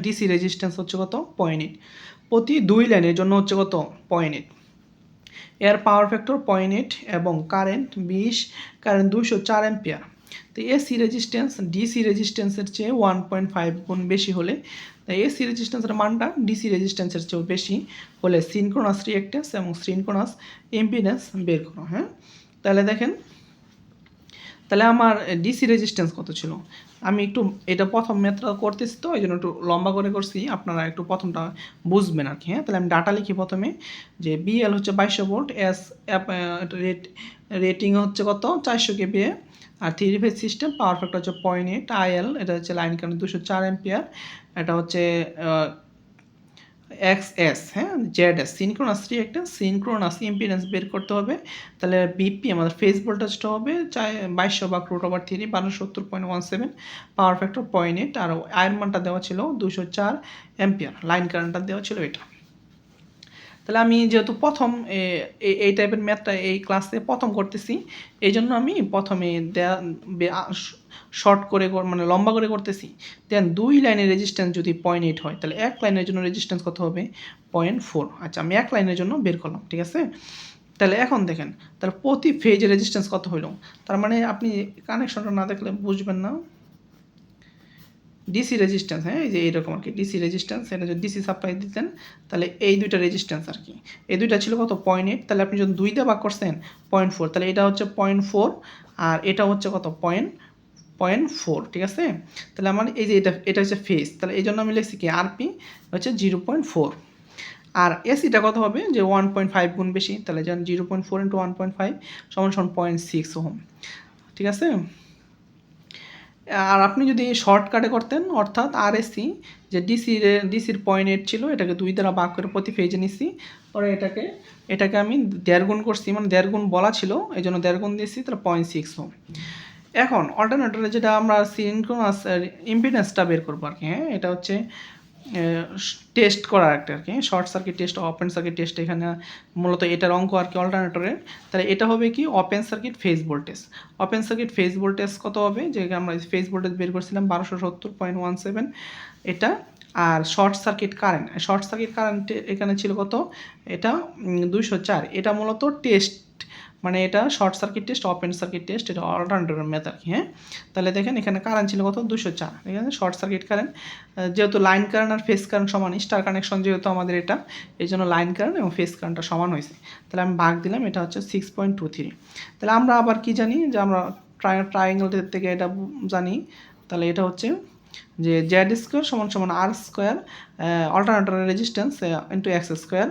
ডিসি রেজিস্ট্যান্স হচ্ছে কত 0.8, প্রতি 2 লাইনের জন্য হচ্ছে কত 0.8, এর পাওয়ার ফ্যাক্টর 0.8 এবং কারেন্ট 204 অ্যাম্পিয়ার। তো এসি রেজিস্ট্যান্স ডিসি রেজিস্ট্যান্সের চেয়ে 1.5 গুণ বেশি হলে, তাই এসি রেজিস্ট্যান্সের মানটা ডিসি রেজিস্ট্যান্সের চেয়েও বেশি হলে সিনক্রোনাস রিঅ্যাক্ট্যান্স এবং সিনক্রোনাস ইম্পিডেন্স বের করো, হ্যাঁ। তাহলে আমার ডিসি রেজিস্ট্যান্স কত ছিল, আমি একটু এটা প্রথম ম্যাথটা করতেছি তো এই জন্য একটু লম্বা করে করছি, আপনারা একটু প্রথমটা বুঝবেন আর কি, হ্যাঁ। তাহলে আমি ডাটা লিখি প্রথমে, যে বিএল হচ্ছে 2200 ভোল্ট, রেটিং হচ্ছে কত 400 কেভিএ, আর 3 ফেজ সিস্টেম, পাওয়ার ফ্যাক্টর হচ্ছে 0.8, আইএল এটা হচ্ছে লাইন কারেন্ট 204 অ্যাম্পিয়ার, এটা হচ্ছে XS, হ্যাঁ, ZS synchronous reactance, synchronous impedance বের করতে হবে। তাহলে বিপি আমাদের ফেজ ভোল্টেজটা হবে 2200 ভাগ √3 1270.17, পাওয়ার ফ্যাক্টর 0.8, আর আয়ের মানটা দেওয়া ছিল 204 অ্যাম্পিয়ার, লাইন কারেন্টটা দেওয়া ছিল এটা। তাহলে আমি যেহেতু প্রথম এই টাইপের ম্যাথটা এই ক্লাসে প্রথম করতেছি, এই জন্য আমি প্রথমে শর্ট করে মানে লম্বা করে করতেছি। দেন 2 লাইনের রেজিস্ট্যান্স যদি 0.8 হয়, তাহলে এক লাইনের জন্য রেজিস্ট্যান্স কত হবে 0.4। আচ্ছা, আমি এক লাইনের জন্য বের করলাম, ঠিক আছে। তাহলে এখন দেখেন, তাহলে প্রতি ফেজের রেজিস্ট্যান্স কত হইল, তার মানে আপনি কানেকশনটা না দেখলে বুঝবেন না। ডিসি রেজিস্ট্যান্স, হ্যাঁ, এই যে এইরকম আর কি ডিসি রেজিস্ট্যান্স, এটা যদি ডিসি সাপ্লাই দিতেন তাহলে এই দুইটা রেজিস্ট্যান্স আর কি, এই দুইটা ছিল কত 0.8, তাহলে আপনি যখন 2 দিয়ে ভাগ করছেন 0.4, তাহলে এটা হচ্ছে 0.4 আর এটা হচ্ছে কত 0.4, 0.4, ঠিক আছে। তাহলে আমার এই যে এটা হচ্ছে ফেজ, তাহলে এই জন্য আমি লিখছি কি আরপি হচ্ছে 0.4, আর এসিটা কত হবে যে 1.5 গুণ বেশি, তাহলে যেন 0.4 × 1.5 সমান 0.6 ওহম, ঠিক আছে। আর আপনি যদি শর্টকাটে করতেন, অর্থাৎ আরএসি যে ডিসির 0.8 ছিল, এটাকে 2 দ্বারা ভাগ করে প্রতি ফেজে নিছি, পরে এটাকে আমি 1.5 গুণ করছি, মানে 1.5 গুণ বলা ছিল এই জন্য 1.5 গুণ দিয়েছি, তাহলে 0.6 ওহম। এখন অল্টারনেটরে যেটা আমরা সিনক্রোনাস ইম্পিডেন্সটা বের করবো আর কি, হ্যাঁ, এটা হচ্ছে টেস্ট করার একটা আর কি, short circuit test, open circuit test, এখানে মূলত এটার অঙ্ক আর কি অল্টারনেটরের। তাহলে এটা হবে কি open circuit phase voltage. Open circuit phase voltage কত হবে, যে আমরা ফেজ ভোল্টেজ বের করছিলাম 1270.17 এটা। আর শর্ট সার্কিট কারেন্ট এখানে ছিল কত, এটা 204। এটা মূলত টেস্ট, মানে এটা short circuit test, open circuit test, এটা অল্টারনেটরের মেথড আর কি, হ্যাঁ। তাহলে দেখেন এখানে কারেন্ট ছিল কত 204, এখানে শর্ট সার্কিট কারেন্ট, যেহেতু লাইন কারেন্ট আর ফেজ কারেন্ট সমান, স্টার কানেকশন যেহেতু আমাদের এটা, এই জন্য লাইন কারেন্ট এবং ফেজ কারেন্টটা সমান হয়েছে। তাহলে আমি ভাগ দিলাম, এটা হচ্ছে 6.23। তাহলে আমরা আবার কি জানি, যে আমরা ট্রায়াঙ্গেল থেকে এটা জানি, তাহলে এটা হচ্ছে যে জেড স্কোয়ার সমান সমান আর স্কোয়ার অল্টারনেটরের রেজিস্ট্যান্স ইন্টু এক্স স্কোয়ার।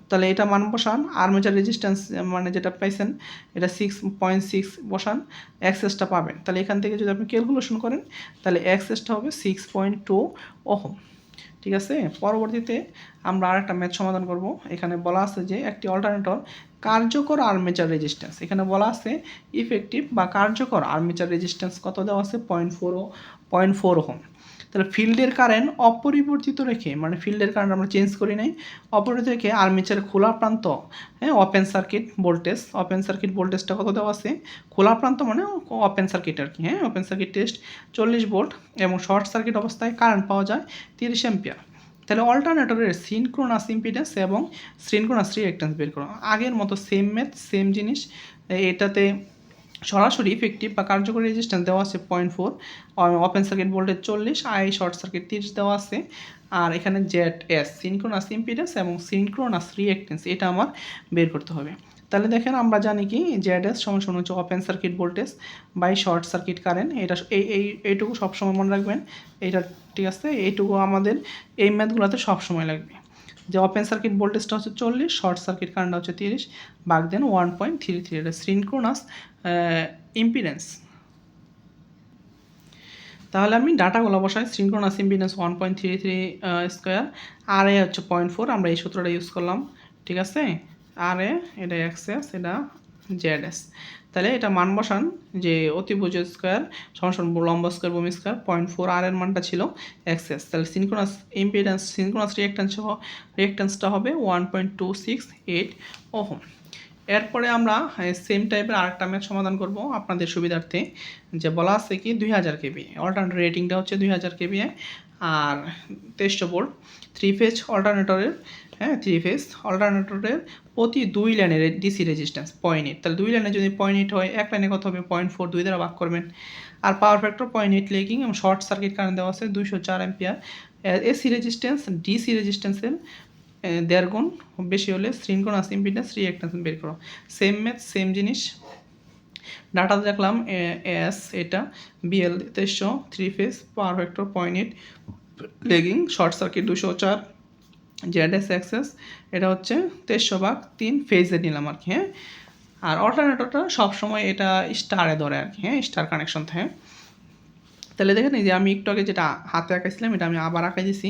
তাহলে এটা মান বসান, আর্মেচার রেজিস্ট্যান্স মানে যেটা পাইছেন এটা 6.6 বসান, এক্সেসটা পাবেন। তাহলে এখান থেকে যদি আপনি ক্যালকুলেশন করেন, তাহলে এক্সেসটা হবে 6.2 ওহম, ঠিক আছে। পরবর্তীতে আমরা আরেকটা ম্যাথ সমাধান করব। এখানে বলা আছে যে একটি অল্টারনেটর কার্যকর আর্মেচার রেজিস্ট্যান্স, এখানে বলা আছে ইফেক্টিভ বা কার্যকর আর্মেচার রেজিস্ট্যান্স কত দেওয়া আছে, 0.4 ওহম। তাহলে ফিল্ডের কারেন্ট অপরিবর্তিত রেখে, মানে ফিল্ডের কারেন্ট আমরা চেঞ্জ করি নাই, অপরিবর্তিত রেখে আর্মেচারের খোলা প্রান্ত, হ্যাঁ, ওপেন সার্কিট ভোল্টেজটা কত দেওয়া আছে, খোলা প্রান্ত মানে ওপেন সার্কিট আর কি, হ্যাঁ, ওপেন সার্কিট টেস্ট 40 ভোল্ট, এবং শর্ট সার্কিট অবস্থায় কারেন্ট পাওয়া যায় 30 অ্যাম্পিয়ার। তাহলে অল্টারনেটরের সিনক্রোনাস ইম্পিডেন্স এবং সিনক্রোনাস রিঅ্যাকট্যান্স বের করো, আগের মতো সেম ম্যাথ সেম জিনিস। এটাতে সরাসরি ইফেক্টিভ বা কার্যকরী রেজিস্ট্যান্স দেওয়া আছে 0.4, open circuit voltage 40, I short circuit 30 দেওয়া আছে, আর এখানে জেড এস সিনক্রোনাস ইম্পিডেন্স এবং সিনক্রোনাস রিঅ্যাকট্যান্স এটা আমার বের করতে হবে। তাহলে দেখেন আমরা জানি কি জেড এস সমান সমান হচ্ছে open circuit voltage by short circuit current, এটা এইটুকু সবসময় মনে রাখবেন, এইটা ঠিক আছে, এইটুকু আমাদের এই ম্যাথগুলোতে সবসময় লাগবে, যে ওপেন সার্কিট ভোল্টেজটা হচ্ছে 40, শর্ট সার্কিট কারেন্ট হচ্ছে 30, ভাগ দেন 1.33, এটা সিনক্রোনাস ইম্পিডেন্স। তাহলে আমি ডাটাগুলো বসাই, সিনক্রোনাস ইম্পিডেন্স 1.33 স্কোয়ার, আর এ হচ্ছে 0.4, আমরা এই সূত্রটা ইউজ করলাম, ঠিক আছে। আর এ এটা এক্সএস, এটা জেড এস। তাহলে এটা মান বসান, যে অতিভুজ স্কোয়ার সমান লম্ব স্কোয়ার ভূমি স্কোয়ার 0.4, আর এর মানটা ছিল এক্সএস। তাহলে সিনক্রোনাস ইম্পিডেন্স সিনক্রোনাস রিঅ্যাকট্যান্সটা হবে 1.268 ওহম। এরপরে আমরা সেম টাইপের আরেকটা ম্যাথ সমাধান করব আপনাদের সুবিধার্থে, যে বলা আছে কি 2000 কেবি, অল্টারনেটর রেটিংটা হচ্ছে 2000 কেবি, আর 2300 ভোল্ট, 3 ফেজ অল্টারনেটরের, হ্যাঁ, 3 ফেজ অল্টারনেটরের প্রতি 2 লাইনের ডিসি রেজিস্ট্যান্স 0.8, তাহলে 2 লাইনে যদি 0.8 হয়, এক লাইনে কত হবে 0.4, 2 দ্বারা ভাগ করবেন, আর পাওয়ার ফ্যাক্টর 0.8 লেগিং, এবং শর্ট সার্কিট কারেন্ট দেওয়া আছে 204 অ্যাম্পিয়ার। এসি রেজিস্ট্যান্স ডিসি রেজিস্ট্যান্সের 1.5 গুণ বেশি হলে সিনক্রোনাস ইম্পিডেন্স রিঅ্যাকট্যান্স বের করো, সেম ম্যাথ সেম জিনিস। ডাটা দেখলাম এস, এটা VL 2300, 3 phase, power factor 0.8 lagging, short circuit 204, Z S XS, এটা হচ্ছে 2300/3 ফেজে নিলাম আর কি, হ্যাঁ। আর অল্টারনেটরটা সবসময় এটা স্টারে ধরে আর কি, হ্যাঁ, স্টার কানেকশন থাকে। তাহলে দেখেন এই যে আমি একটু আগে যেটা হাতে আঁকাইছিলাম, এটা আমি আবার আঁকাই দিছি,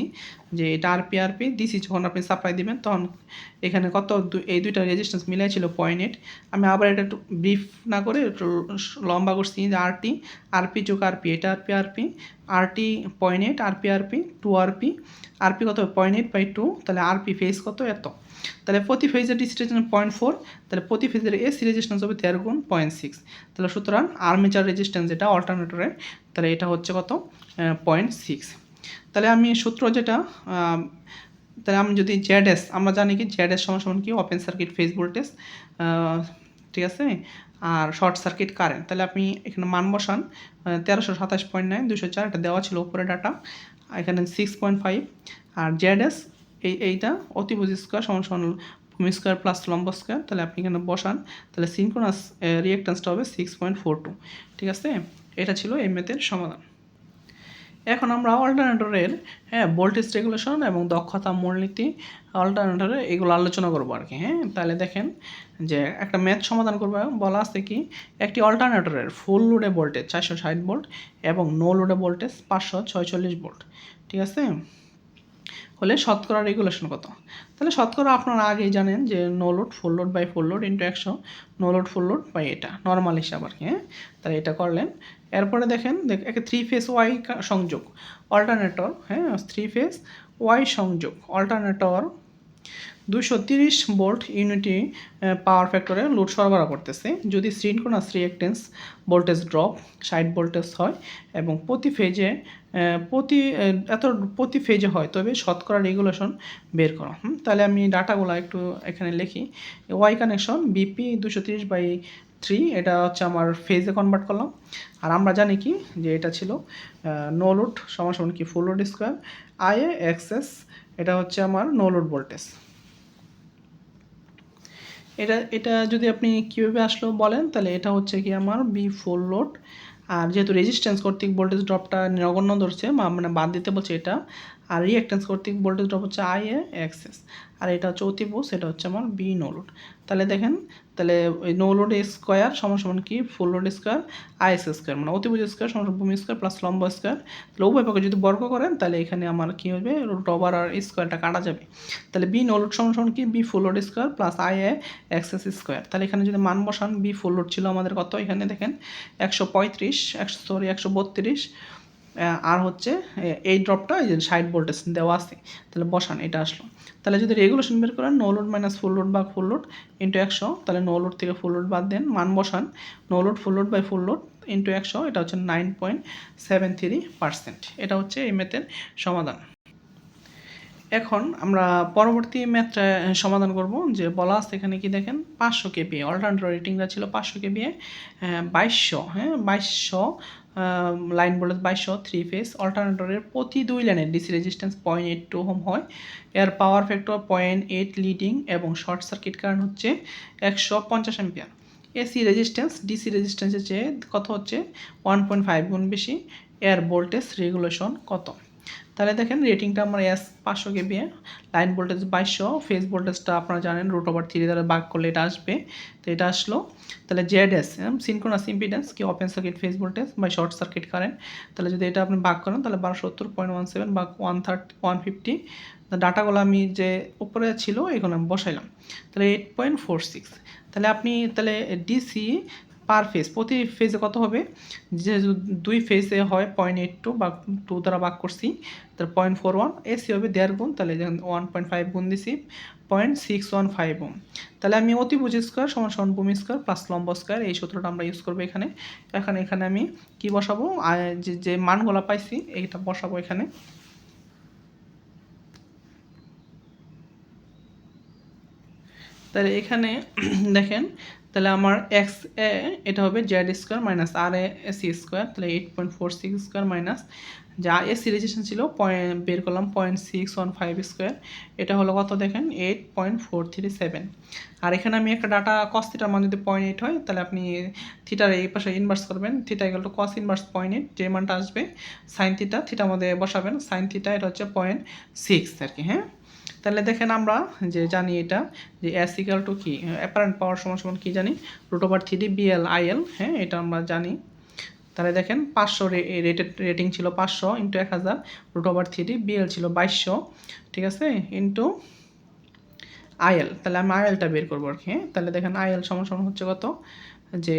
যে এটা আরপি দিছি, যখন আপনি সাপ্লাই দিবেন তখন এখানে কত এই দুইটা রেজিস্ট্যান্স মিলাই ছিল 0.8। আমি আবার এটা একটু ব্রিফ না করে একটু লম্বা করছি, যে আরপি যোগ আরপি, এটা আরপি 0.8, আরপি 2 আরপি কত 0.8/2, তাহলে আরপি ফেজ কত এত, তাহলে প্রতি ফেজের ডিসি রেজিস্ট্যান্স 0.4, তাহলে প্রতি ফেজের এসি রেজিস্ট্যান্স হবে 13 গুণ 0.6, তাহলে সুতরাং আর্মেচার রেজিস্ট্যান্স যেটা অল্টারনেটরের, তাহলে এটা হচ্ছে কত 0.6। তাহলে আমি সূত্র যেটা, তাহলে আমি যদি জেড এস, আমরা জানি কি জেড এস সমান কি ওপেন সার্কিট ফেজ ভোল্টেজ, ঠিক আছে, আর শর্ট সার্কিট কারেন্ট, তাহলে আপনি এখানে মান বসান 1327.9, 204, এটা দেওয়া ছিল উপরে ডাটা, এখানে 6.5, আর জেড এস এইটা অতিভুজ স্কোয়ার সমান ভূমি স্কোয়ার প্লাস লম্ব স্কোয়ার, তাহলে আপনি এখানে বসান, তাহলে সিনক্রোনাস রিঅ্যাকট্যান্সটা হবে 6.42, ঠিক আছে। এটা ছিল এই ম্যাথের সমাধান। এখন আমরা অল্টারনেটরের ভোল্টেজ রেগুলেশন এবং দক্ষতা মূলনীতি অল্টারনেটরে এগুলো আলোচনা করবো আর কি। তাহলে দেখেন যে একটা ম্যাথ সমাধান করবো, বলা আছে কি একটি অল্টারনেটরের ফুল লোডে ভোল্টেজ 460 ভোল্ট এবং নো লোডে ভোল্টেজ 546 ভোল্ট, ঠিক আছে, হলে শতকরা রেগুলেশন কত। তাহলে শতকরা আপনারা আগেই জানেন যে no load full load by full load into 100, no load full load by এটা নর্মাল হিসাব আর কি। তাহলে এটা করলেন। এরপরে দেখেন একটা 3 ফেজ ওয়াই সংযোগ অল্টারনেটর, 3 ফেজ ওয়াই সংযোগ অল্টারনেটর 230 ভোল্ট ইউনিটি পাওয়ার ফ্যাক্টরে লোড সরবরাহ করতেছে। যদি synchronous reactance voltage drop 60 voltage হয় এবং প্রতি ফেজে হয়, তবে শতকরা রেগুলেশন বের করা। তাহলে আমি ডাটাগুলো একটু এখানে লিখি। ওয়াই কানেকশন বিপি 230/3, এটা হচ্ছে আমার ফেজে কনভার্ট করলাম। আর আমরা জানি কি যে এটা ছিল নো লোড সমান কি ফুল লোড স্কোয়ার আইএ এক্সএস, এটা হচ্ছে আমার নো লোড ভোল্টেজ। এটা যদি আপনি কীভাবে আসলো বলেন, তাহলে এটা হচ্ছে কি আমার বি ফুল লোড, আর যেহেতু রেজিস্ট্যান্স কর্তৃক ভোল্টেজ ড্রপটা নগণ্য ধরছে মানে বাদ দিতে বলছে এটা, আর রিঅ্যাকট্যান্স কর্তৃক ভোল্টেজ ড্রপ হচ্ছে আই এ এক্সএস, আর এটা হচ্ছে অতিভুজ, এটা হচ্ছে আমার বি নো লোড। তাহলে দেখেন তাহলে ওই নো লোড স্কোয়ার সমান কি ফুল লোড স্কোয়ার আইএস স্কোয়ার, মানে অতিভুজ স্কোয়ার সমান ভূমি স্কোয়ার প্লাস লম্ব স্কোয়ার। তাহলে উভয় পক্ষে যদি বর্গ করেন তাহলে এখানে আমার কী হবে, রুট ওভার আর স্কোয়ারটা কাটা যাবে। তাহলে বি নো লোড সমান কি V full load square plus I A XS square. তাহলে এখানে যদি মান বসান, বি ফুল লোড ছিল আমাদের কত, এখানে দেখেন 132, আর হচ্ছে এই ড্রপটা এই যে 60 ভোল্টেজ দেওয়া আছে, তাহলে বসান এটা আসলো। তাহলে যদি রেগুলেশন বের করেন no load minus full load বা ফুল লোড ইন্টু 100, তাহলে নো লোড থেকে ফুল লোড বাদ দেন, মান বসান no load full load by full load into 100, এটা হচ্ছে 9.73%। এটা হচ্ছে এই ম্যাথের সমাধান। এখন আমরা পরবর্তী ম্যাথটা সমাধান করব। যে বলা আছে এখানে কি দেখেন 500 কেপিএ অল্টারনেটর রেটিংটা ছিল 500 কেপিএ, 2200 লাইন ভোল্টেজ 2200 3 ফেজ অল্টারনেটরের প্রতি 2 লাইনের ডিসি রেজিস্ট্যান্স 0.82 ওহম হয়, এর পাওয়ার ফ্যাক্টর 0.8 লিডিং এবং শর্ট সার্কিট কারেন্ট হচ্ছে 150 অ্যাম্পিয়ার। এসি রেজিস্ট্যান্স ডিসি রেজিস্ট্যান্সের চেয়ে কত হচ্ছে 1.5 গুণ বেশি, এর ভোল্টেজ রেগুলেশন কত। তাহলে দেখেন রেটিংটা আমার S 500 KVA, line voltage 2200, phase ভোল্টেজটা আপনারা জানেন √3 দ্বারা ভাগ করলে এটা আসবে, তো এটা আসলো। তাহলে জেড এস সিনক্রোনাস ইম্পিডেন্স কি open circuit phase voltage by short circuit current, তাহলে যদি এটা আপনি ভাগ করেন তাহলে 1270.17 বা 150। ডাটাগুলো আমি যে উপরে ছিল এগুলো আমি বসাইলাম, তাহলে 8.46। তাহলে আপনি তাহলে ডিসি পার ফেজ প্রতি ফেজে কত হবে, যে 2 ফেজে হয় 0.82 বা 2 দ্বারা ভাগ করছি, তার 0.41, এসি হবে 1.5 গুণ, তাহলে 1.5 গুণ দিছি 0.615 ওম। তাহলে আমি অতিভুজ স্কোয়ার সমান ভূমি স্কোয়ার প্লাস লম্ব স্কোয়ার, এই সূত্রটা আমরা ইউজ করবো এখানে। এখানে আমি কি বসাবো, যে মানগুলো পাইছি এইটা বসাবো এখানে। তাহলে এখানে দেখেন তাহলে আমার এক্স এ এটা হবে Z square minus R A C square, তাহলে 8.46 স্কোয়ার মাইনাস যা এসি রেজিস্ট্যান্স ছিল বের করলাম 0.615 স্কোয়ার, এটা হলো কত দেখেন 8.437। আর এখানে আমি একটা ডাটা কস থিটার মান যদি 0.8 হয়, তাহলে আপনি থিটার এই পাশে ইনভার্স করবেন, theta equal to cos inverse 0.8, যে মানটা আসবে সাইন থিটার মধ্যে বসাবেন, সাইন থিটা এটা হচ্ছে 0.6 আর কি। তাহলে দেখেন আমরা যে জানি এটা যে এস ইকুয়াল টু কি অ্যাপারেন্ট পাওয়ার সমান কি জানি √3 বিএল আইএল, এটা আমরা জানি। তাহলে দেখেন 500 রেটিং ছিল 500 ইন্টু 1000 √3, বিএল ছিল 2200, ঠিক আছে, ইন্টু আইএল। তাহলে আমি আইএলটা বের করবো আর কি। তাহলে দেখেন আইএল সমান হচ্ছে কত, যে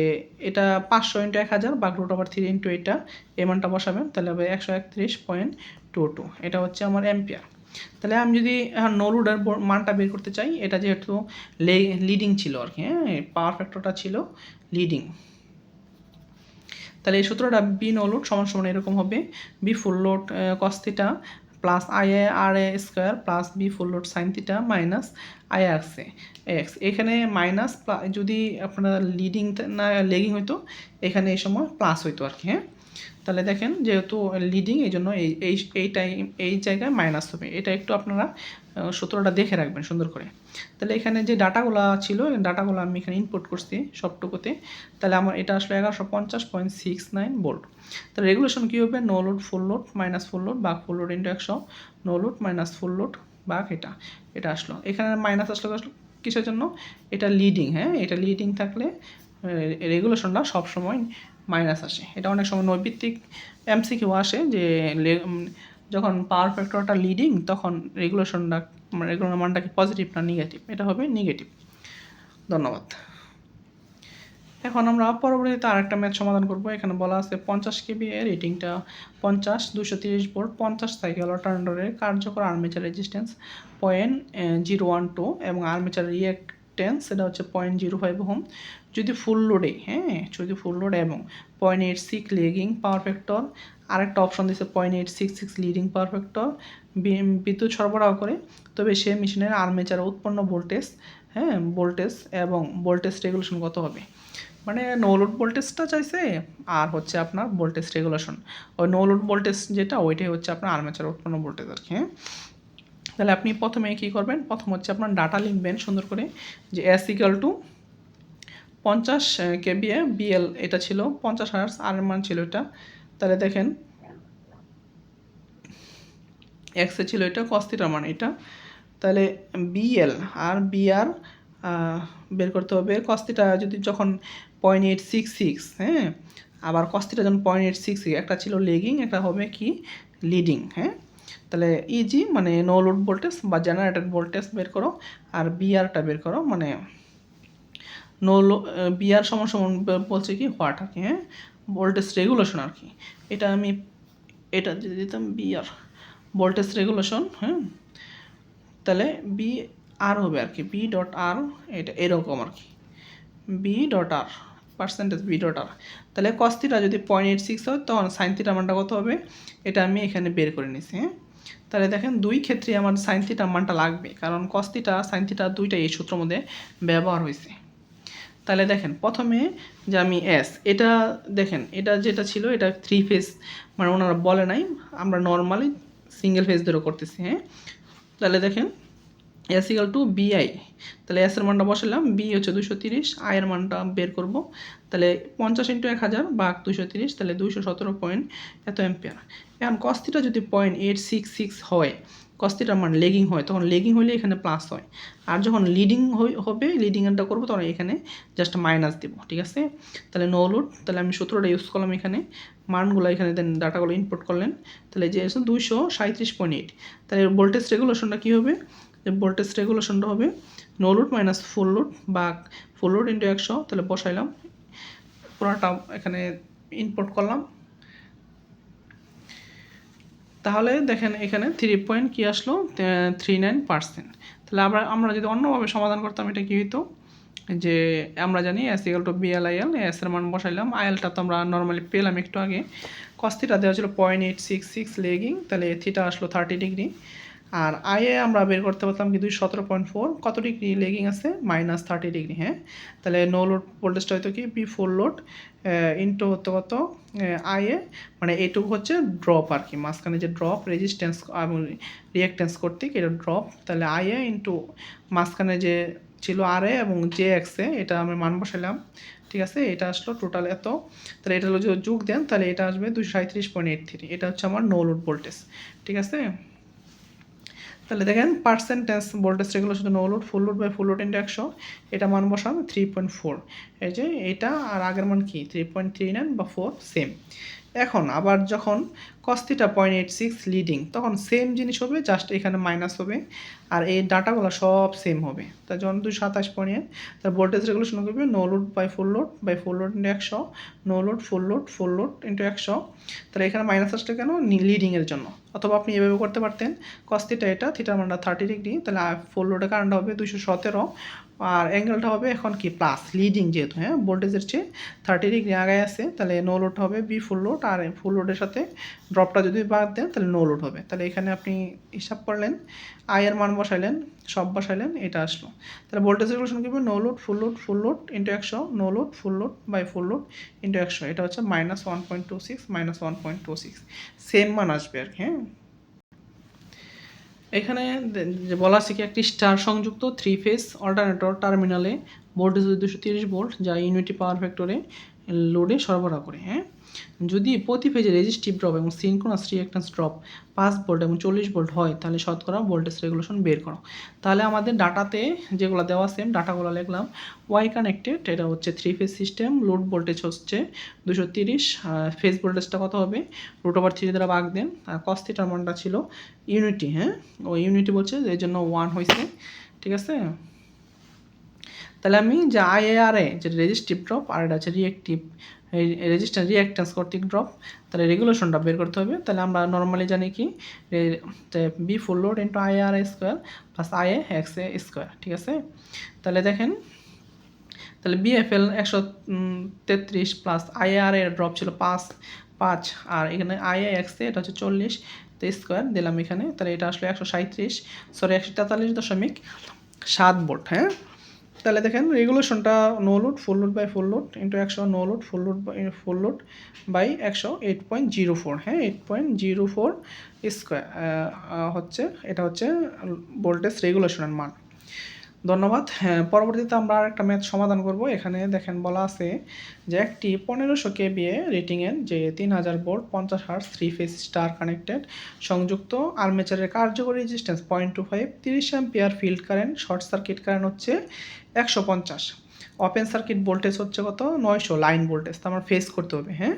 এটা 500 ইন্টু 1000 বা √3 ইন্টু এটা এই মানটা বসাবেন, তাহলে হবে 131.22, এটা হচ্ছে আমার অ্যাম্পিয়ার। তাহলে আমি যদি নো লোডের মানটা বের করতে চাই, এটা যেহেতু লিডিং ছিল আর কি, পাওয়ার ফ্যাক্টরটা ছিল লিডিং, তাহলে এই সূত্রটা বি নো লোড সমান এরকম হবে V full load cos theta plus I A R A square plus V full load sine theta minus I X. এখানে মাইনাস যদি আপনার লিডিং না লেগিং হইতো, এখানে এই সময় প্লাস হইতো আর কি। তাহলে দেখেন যেহেতু লিডিং এই জন্য এই জায়গায় মাইনাস হবে। এটা একটু আপনারা সূত্রটা দেখে রাখবেন সুন্দর করে। তাহলে এখানে যে ডাটাগুলো ছিল এই ডাটাগুলো আমি এখানে ইনপুট করছি সবটুকুতে। তাহলে আমার এটা আসলে 1150.69 ভোল্ট। তাহলে রেগুলেশন কী হবে? No load full load minus full load বা full load into 100, no load minus full load বা এটা আসলো। এখানে মাইনাস আসলো কিসের জন্য? এটা লিডিং, হ্যাঁ, এটা লিডিং থাকলে রেগুলেশনটা সবসময় মাইনাস আসে। এটা অনেক সময় নৈবিত্তিক এমসিকিউ আসে যে যখন পাওয়ার ফ্যাক্টরটা লিডিং তখন রেগুলার মানটা কি পজিটিভ না নেগেটিভ? এটা হবে নেগেটিভ। ধন্যবাদ। এখন আমরা পরবর্তীতে আরেকটা ম্যাথ সমাধান করব। এখানে বলা আছে 50 কেবি এর রেটিংটা 50 230 ভোল্ট 50 সাইকেল অল্টারনেটরের কার্যকর আর্মেচার রেজিস্ট্যান্স 0.012 এবং আর্মেচার রিঅ্যাক্ট্যান্স সেটা হচ্ছে 0.05 ওহম। যদি ফুল লোডে, হ্যাঁ, যদি ফুল লোড এবং 0.86 লিডিং পাওয়ার ফ্যাক্টর, আরেকটা অপশন দিচ্ছে 0.866 লিডিং পাওয়ার ফ্যাক্টর বিদ্যুৎ সরবরাহ করে, তবে সে মেশিনের আর্মেচারে উৎপন্ন ভোল্টেজ, হ্যাঁ, ভোল্টেজ এবং ভোল্টেজ রেগুলেশন কত হবে? মানে নো লোড ভোল্টেজটা চাইছে আর হচ্ছে আপনার ভোল্টেজ রেগুলেশন। ওই নো লোড ভোল্টেজ যেটা ওইটাই হচ্ছে আপনার আর্মেচার উৎপন্ন ভোল্টেজ আর কি, হ্যাঁ। তাহলে আপনি প্রথমে কী করবেন? প্রথম হচ্ছে আপনার ডাটা লিখবেন সুন্দর করে যে S equal to 50 KVA VL, এটা ছিল 50 হার্টজ, আর মান ছিল এটা। তাহলে দেখেন এক্সে ছিল এটা, কস থিটার মান এটা। তাহলে বিএল আর বিআর বের করতে হবে। কস থিটা যদি যখন 0.866, হ্যাঁ, আবার কস থিটা যখন 0.866, একটা ছিল লেগিং, একটা হবে কি লিডিং, হ্যাঁ। তাহলে ইজি মানে নো লোড ভোল্টেজ বা জেনারেটেড ভোল্টেজ বের করো, আর বিআরটা বের করো, মানে বিআর সমান বলছে কি হোয়াট আর কি, হ্যাঁ, ভোল্টেজ রেগুলেশন আর কি। এটা আমি এটা দিয়ে দিতাম বিআর ভোল্টেজ রেগুলেশন, হ্যাঁ। তাহলে বি আর হবে আর কি, বি ডট আর, এটা এরকম আর কি, বি ডট আর পার্সেন্টেজ বি ডট আর। তাহলে কস থিটা যদি 0.86 হয় তখন সাইন থিটা মানটা কত হবে? এটা আমি এখানে বের করে নিছি, হ্যাঁ। তাহলে দেখেন দুই ক্ষেত্রে আমার সাইন থিটা মানটা লাগবে, কারণ কস থিটা সাইন থিটা দুইটাই এই সূত্রের মধ্যে ব্যবহার হয়েছে। তাহলে দেখেন প্রথমে যে আমি এস, এটা দেখেন এটা যেটা ছিল এটা 3 ফেজ, মানে ওনারা বলে নাই, আমরা নর্মালি সিঙ্গেল ফেজ ধরে করতেছি, হ্যাঁ। তাহলে দেখেন এস ইকাল টু বিআই, তাহলে এস এর মানটা বসালাম, বি হচ্ছে 230, আই এর মানটা বের করব। তাহলে 50 × 1000 ভাগ 230, তাহলে 217 পয়েন্ট এত অ্যাম্পিয়ার। এখন কস থিটা যদি 0.866 হয়, কস থিটার মান লেগিং হয়, তখন লেগিং হলে এখানে প্লাস হয়, আর যখন লিডিং হবে লিডিংটা করবো তখন এখানে জাস্ট মাইনাস দেবো, ঠিক আছে। তাহলে নো লোড, তাহলে আমি সূত্রটা ইউজ করলাম এখানে, মানগুলো এখানে দেন ডাটাগুলো ইনপুট করলেন। তাহলে যে 237.8, তাহলে ভোল্টেজ রেগুলেশনটা কী হবে? যে ভোল্টেজ রেগুলেশনটা হবে no load minus full load বা ফুল লোড ইন্টু 100, তাহলে বসাইলাম, পুরোটা এখানে ইনপুট করলাম। তাহলে দেখেন এখানে 3 কি আসলো? 39%। তাহলে আমরা যদি অন্যভাবে সমাধান করতাম এটা কী হইতো? যে আমরা জানি এস ইকুয়াল টু বিএলআইএল, এস এর মান বসাইলাম, আইএলটা তো আমরা নর্মালি পেলাম একটু আগে। কস থিটা দেওয়া ছিল 0.866 লেগিং, তাহলে থিটা আসলো 30 ডিগ্রি। আর আইএ আমরা বের করতে পারতাম কি 217.4, কত ডিগ্রি লেগিং আছে? -30 ডিগ্রি, হ্যাঁ। তাহলে নো লোড ভোল্টেজটা হয়তো কি বি ফুল লোড ইন্টু হতো কত আইএ, মানে এইটুকু হচ্ছে ড্রপ আর কি, মাঝখানে যে ড্রপ রেজিস্ট্যান্স এবং রিঅ্যাক্ট্যান্স করতে এটা ড্রপ, তাহলে আইএ ইন্টু মাঝখানে যে ছিল আর এ এবং জে এক্সে, এটা আমি মান বসাইলাম, ঠিক আছে। এটা আসলো টোটাল এত, তাহলে এটা যদি যোগ দেন তাহলে এটা আসবে 237.83, এটা হচ্ছে আমার নো লোড ভোল্টেজ, ঠিক আছে। তাহলে দেখেন percentage voltage regulation no load full load by full load into 100, এটা মান বসান 3.4, এই যে এটা আর আগের মান কি 3.39 বা 4 সেম। এখন আবার যখন কস থিটা 0.86 লিডিং, তখন সেম জিনিস হবে, জাস্ট এখানে মাইনাস হবে আর এই ডাটাগুলো সব সেম হবে। তাই যখন 227.8, তার ভোল্টেজ রেগুলেশন করবে no load by full load into 100, no load full load into 100। তাহলে এখানে মাইনাস আসলে কেন? লিডিংয়ের জন্য। অথবা আপনি এভাবে করতে পারতেন, কস থিটা এটা থিটার মানটা 30 ডিগ্রি, তাহলে ফুল লোডে কারেন্ট হবে 217 আর অ্যাঙ্গেলটা হবে এখন কি প্লাস লিডিং যেহেতু, হ্যাঁ ভোল্টেজের চেয়ে 30 ডিগ্রি আগায় আছে, তাহলে নো লোড হবে বি ফুল লোড, আর ফুল লোডের সাথে ড্রপটা যদি বাদ দেন তাহলে নো লোড হবে। তাহলে এখানে আপনি হিসাব করলেন, আয়ের মান বসাইলেন, সব বসাইলেন, এটা আসলো। তাহলে ভোল্টেজ রেগুলেশন কী হবে, no load full load into 100, no load full load by full load into 100, এটা হচ্ছে -1.26 -1.26 সেম মান আসবে আর কি। হ্যাঁ, এখানে যে বলা আছে কি, একটি স্টার সংযুক্ত 3 ফেজ অল্টারনেটর টার্মিনালে ভোল্টেজ 230 ভোল্ট যা ইউনিটি পাওয়ার ফ্যাক্টরে লোডে সরবরাহ করে। হ্যাঁ, যদি প্রতি ফেজে রেজিস্টিভ ড্রপ এবং সিনক্রোনাস রিঅ্যাক্ট্যান্স ড্রপ 5 ভোল্ট এবং 40 ভোল্ট হয়, তাহলে শতকরা ভোল্টেজ রেগুলেশন বের করো। তাহলে আমাদের ডাটাতে যেগুলো দেওয়া সেম ডাটাগুলো লিখলাম। ওয়াই কানেক্টেড, এটা হচ্ছে 3 ফেজ সিস্টেম, লোড ভোল্টেজ হচ্ছে 230, ফেজ ভোল্টেজটা কত হবে √3 দ্বারা ভাগ দেন, আর কস থিটার মানটা ছিল ইউনিটি। হ্যাঁ, ওই ইউনিটি বলছে এই জন্য 1 হয়েছে, ঠিক আছে। তাহলে আমি যে আইএআরএ যেটা রেজিস্টিভ ড্রপ, আর এটা হচ্ছে রিঅ্যাক্টিভ রিঅ্যাক্ট্যান্স কর্তৃক ড্রপ, তাহলে রেগুলেশনটা বের করতে হবে। তাহলে আমরা নর্মালি জানি কি, V full load into IARA square plus IA X A square, ঠিক আছে। তাহলে দেখেন, তাহলে বিএফএল 133 প্লাস আইএআরএ ড্রপ ছিল 5, আর এখানে আইএ এক্স এ এটা হচ্ছে 40 স্কোয়ার দিলাম এখানে, তাহলে এটা আসলে 143.7 ভোল্ট। হ্যাঁ, তাহলে দেখেন রেগুলেশনটা no load full load by full load into 100, no load full load by 100 8.04। হ্যাঁ, 8.04 স্কোয়ার হচ্ছে, এটা হচ্ছে ভোল্টেজ রেগুলেশনের মান। ধন্যবাদ। হ্যাঁ, পরবর্তীতে আমরা আরেকটা ম্যাথ সমাধান করব। এখানে দেখেন বলা আছে যে একটি 1500 কেভিএ রেটিংয়ের যে 3000 volt 50 hertz 3 phase star connected সংযুক্ত আর্মেচারের কার্যকরী resistance 0.25, 30 ampere field current, short circuit current হচ্ছে 150, ওপেন সার্কিট ভোল্টেজ হচ্ছে কত 900 লাইন ভোল্টেজ, তো আমরা ফেস করতে হবে। হ্যাঁ,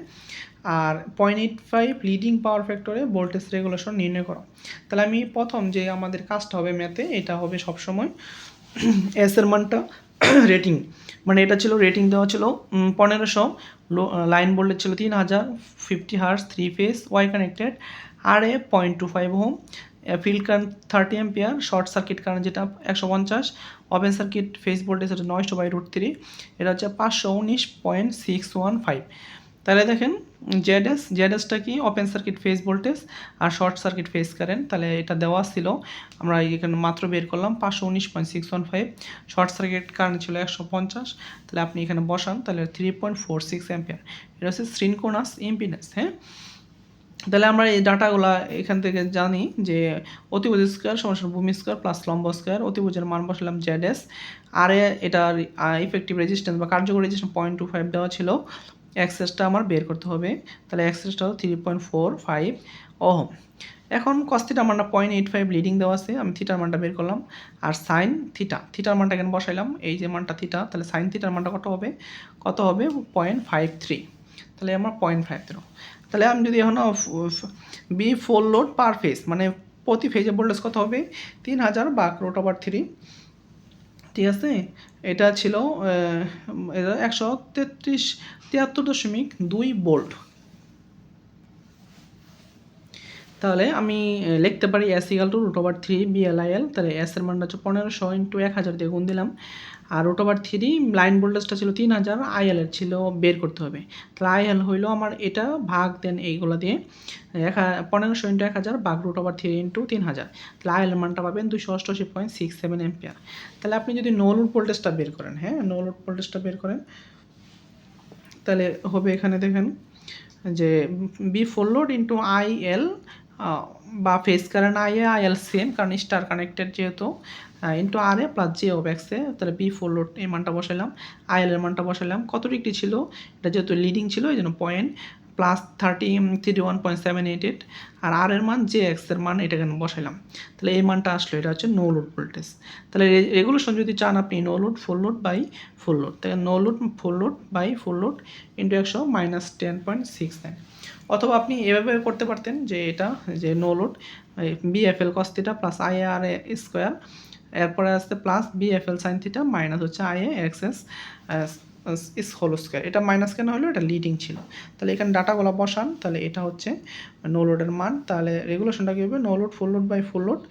আর 0.85 লিডিং পাওয়ার ফ্যাক্টরে ভোল্টেজ রেগুলেশন নির্ণয় করো। তাহলে আমি প্রথম যে আমাদের কাজটা হবে ম্যাথে, এটা হবে সবসময় এস এর মানটা রেটিং, মানে এটা ছিল রেটিং দেওয়া ছিল 1500, লাইন ভোল্টেজ ছিল 3000, 50 হার্টজ 3 ফেজ ওয়াই কানেক্টেড, আর এ 0.25 ohm, field current 30 ampere, short circuit current যেটা 150, ওপেন সার্কিট ফেজ ভোল্টেজ হচ্ছে 900/√3, এটা হচ্ছে 519.615। তাহলে দেখেন জেডএসটা কি, ওপেন সার্কিট ফেজ ভোল্টেজ আর শর্ট সার্কিট ফেজ কারেন্ট, তাহলে এটা দেওয়া ছিল, আমরা এখানে মাত্র বের করলাম 519.615, শর্ট সার্কিট কারেন্ট ছিল 150, তাহলে আপনি এখানে বসান, তাহলে 3.46 অ্যাম্পিয়ার, এটা হচ্ছে সিনক্রোনাস ইম্পিডেন্স। হ্যাঁ, তাহলে আমরা এই ডাটাগুলো এখান থেকে জানি যে অতিভুজ স্কোয়ার সমান ভূমি স্কোয়ার প্লাস লম্ব স্কোয়ার, অতিভুজের মান বসালাম জেডএস, আর এটা ইফেক্টিভ রেজিস্ট্যান্স বা কার্যকরী রেজিস্ট্যান্স 0.25 দেওয়া ছিল, এক্সেসটা আমার বের করতে হবে, তাহলে এক্সেসটা হলো 3.45 ওহম। এখন কস থিটার মানটা 0.85 লিডিং দেওয়া আছে, আমি থিটার মানটা বের করলাম, আর সাইন থিটার মানটা এখানে বসাইলাম, এই যে মানটা থিটা, তাহলে সাইন থিটার মানটা কত হবে 0.53, তাহলে আমার 0.53। তাহলে আমি যদি এখন V full load per phase, মানে প্রতি ফেজে ভোল্টেজ কত হবে 3000 বা √3, ঠিক আছে। এটা ছিল 173.2 ভোল্ট। তাহলে আমি লিখতে পারি S = √3 BLIL, তাহলে S এর মানটা হচ্ছে 1500 × 1000 দিয়ে গুণ দিলাম, আর √3 লাইন ভোল্টেজটা ছিল 3000, IL এর ছিল বের করতে হবে, তাহলে IL হইলো আমার এটা ভাগ দেন এইগুলো দিয়ে 1500 × 1000 ভাগ √3 × 3000, তাহলে IL এর মানটা পাবেন 288.67 অ্যাম্পিয়ার। তাহলে আপনি যদি নো লোড ভোল্টেজটা বের করেন, হ্যাঁ নো লোড ভোল্টেজটা বের করেন, তাহলে হবে এখানে দেখেন যে V full load into IL বা ফেজ কারেন্ট IL সেম, কারণ স্টার কানেক্টেড যেহেতু, ইন্টু RA প্লাস জে ও ব্যাক্সে, তাহলে বি ফুল লোড এই মানটা বসাইলাম, IL এর মানটা বসাইলাম, কত ডিগ্রি ছিল, এটা যেহেতু লিডিং ছিল এই জন্য +31.788, আর আর এর মান জে এক্স এর মান এটা এখানে বসাইলাম, তাহলে এই মানটা আসলো, এটা হচ্ছে নো লোড ভোল্টেজ। তাহলে রেগুলেশন যদি চান আপনি no load full load by full load, তাহলে no load full load by full load into 100 -10.69, অথবা আপনি এভাবে করতে পারতেন যে এটা যে no load VFL cos theta plus IARA square, এরপরে আসতে plus VFL sine theta minus হচ্ছে IA XS is whole square, এটা মাইনাস কেন হলো, এটা লিডিং ছিল। তাহলে এখানে ডাটাগুলো বসান, তাহলে এটা হচ্ছে নো লোডের মান, তাহলে রেগুলেশনটা কী হবে no load full load by full load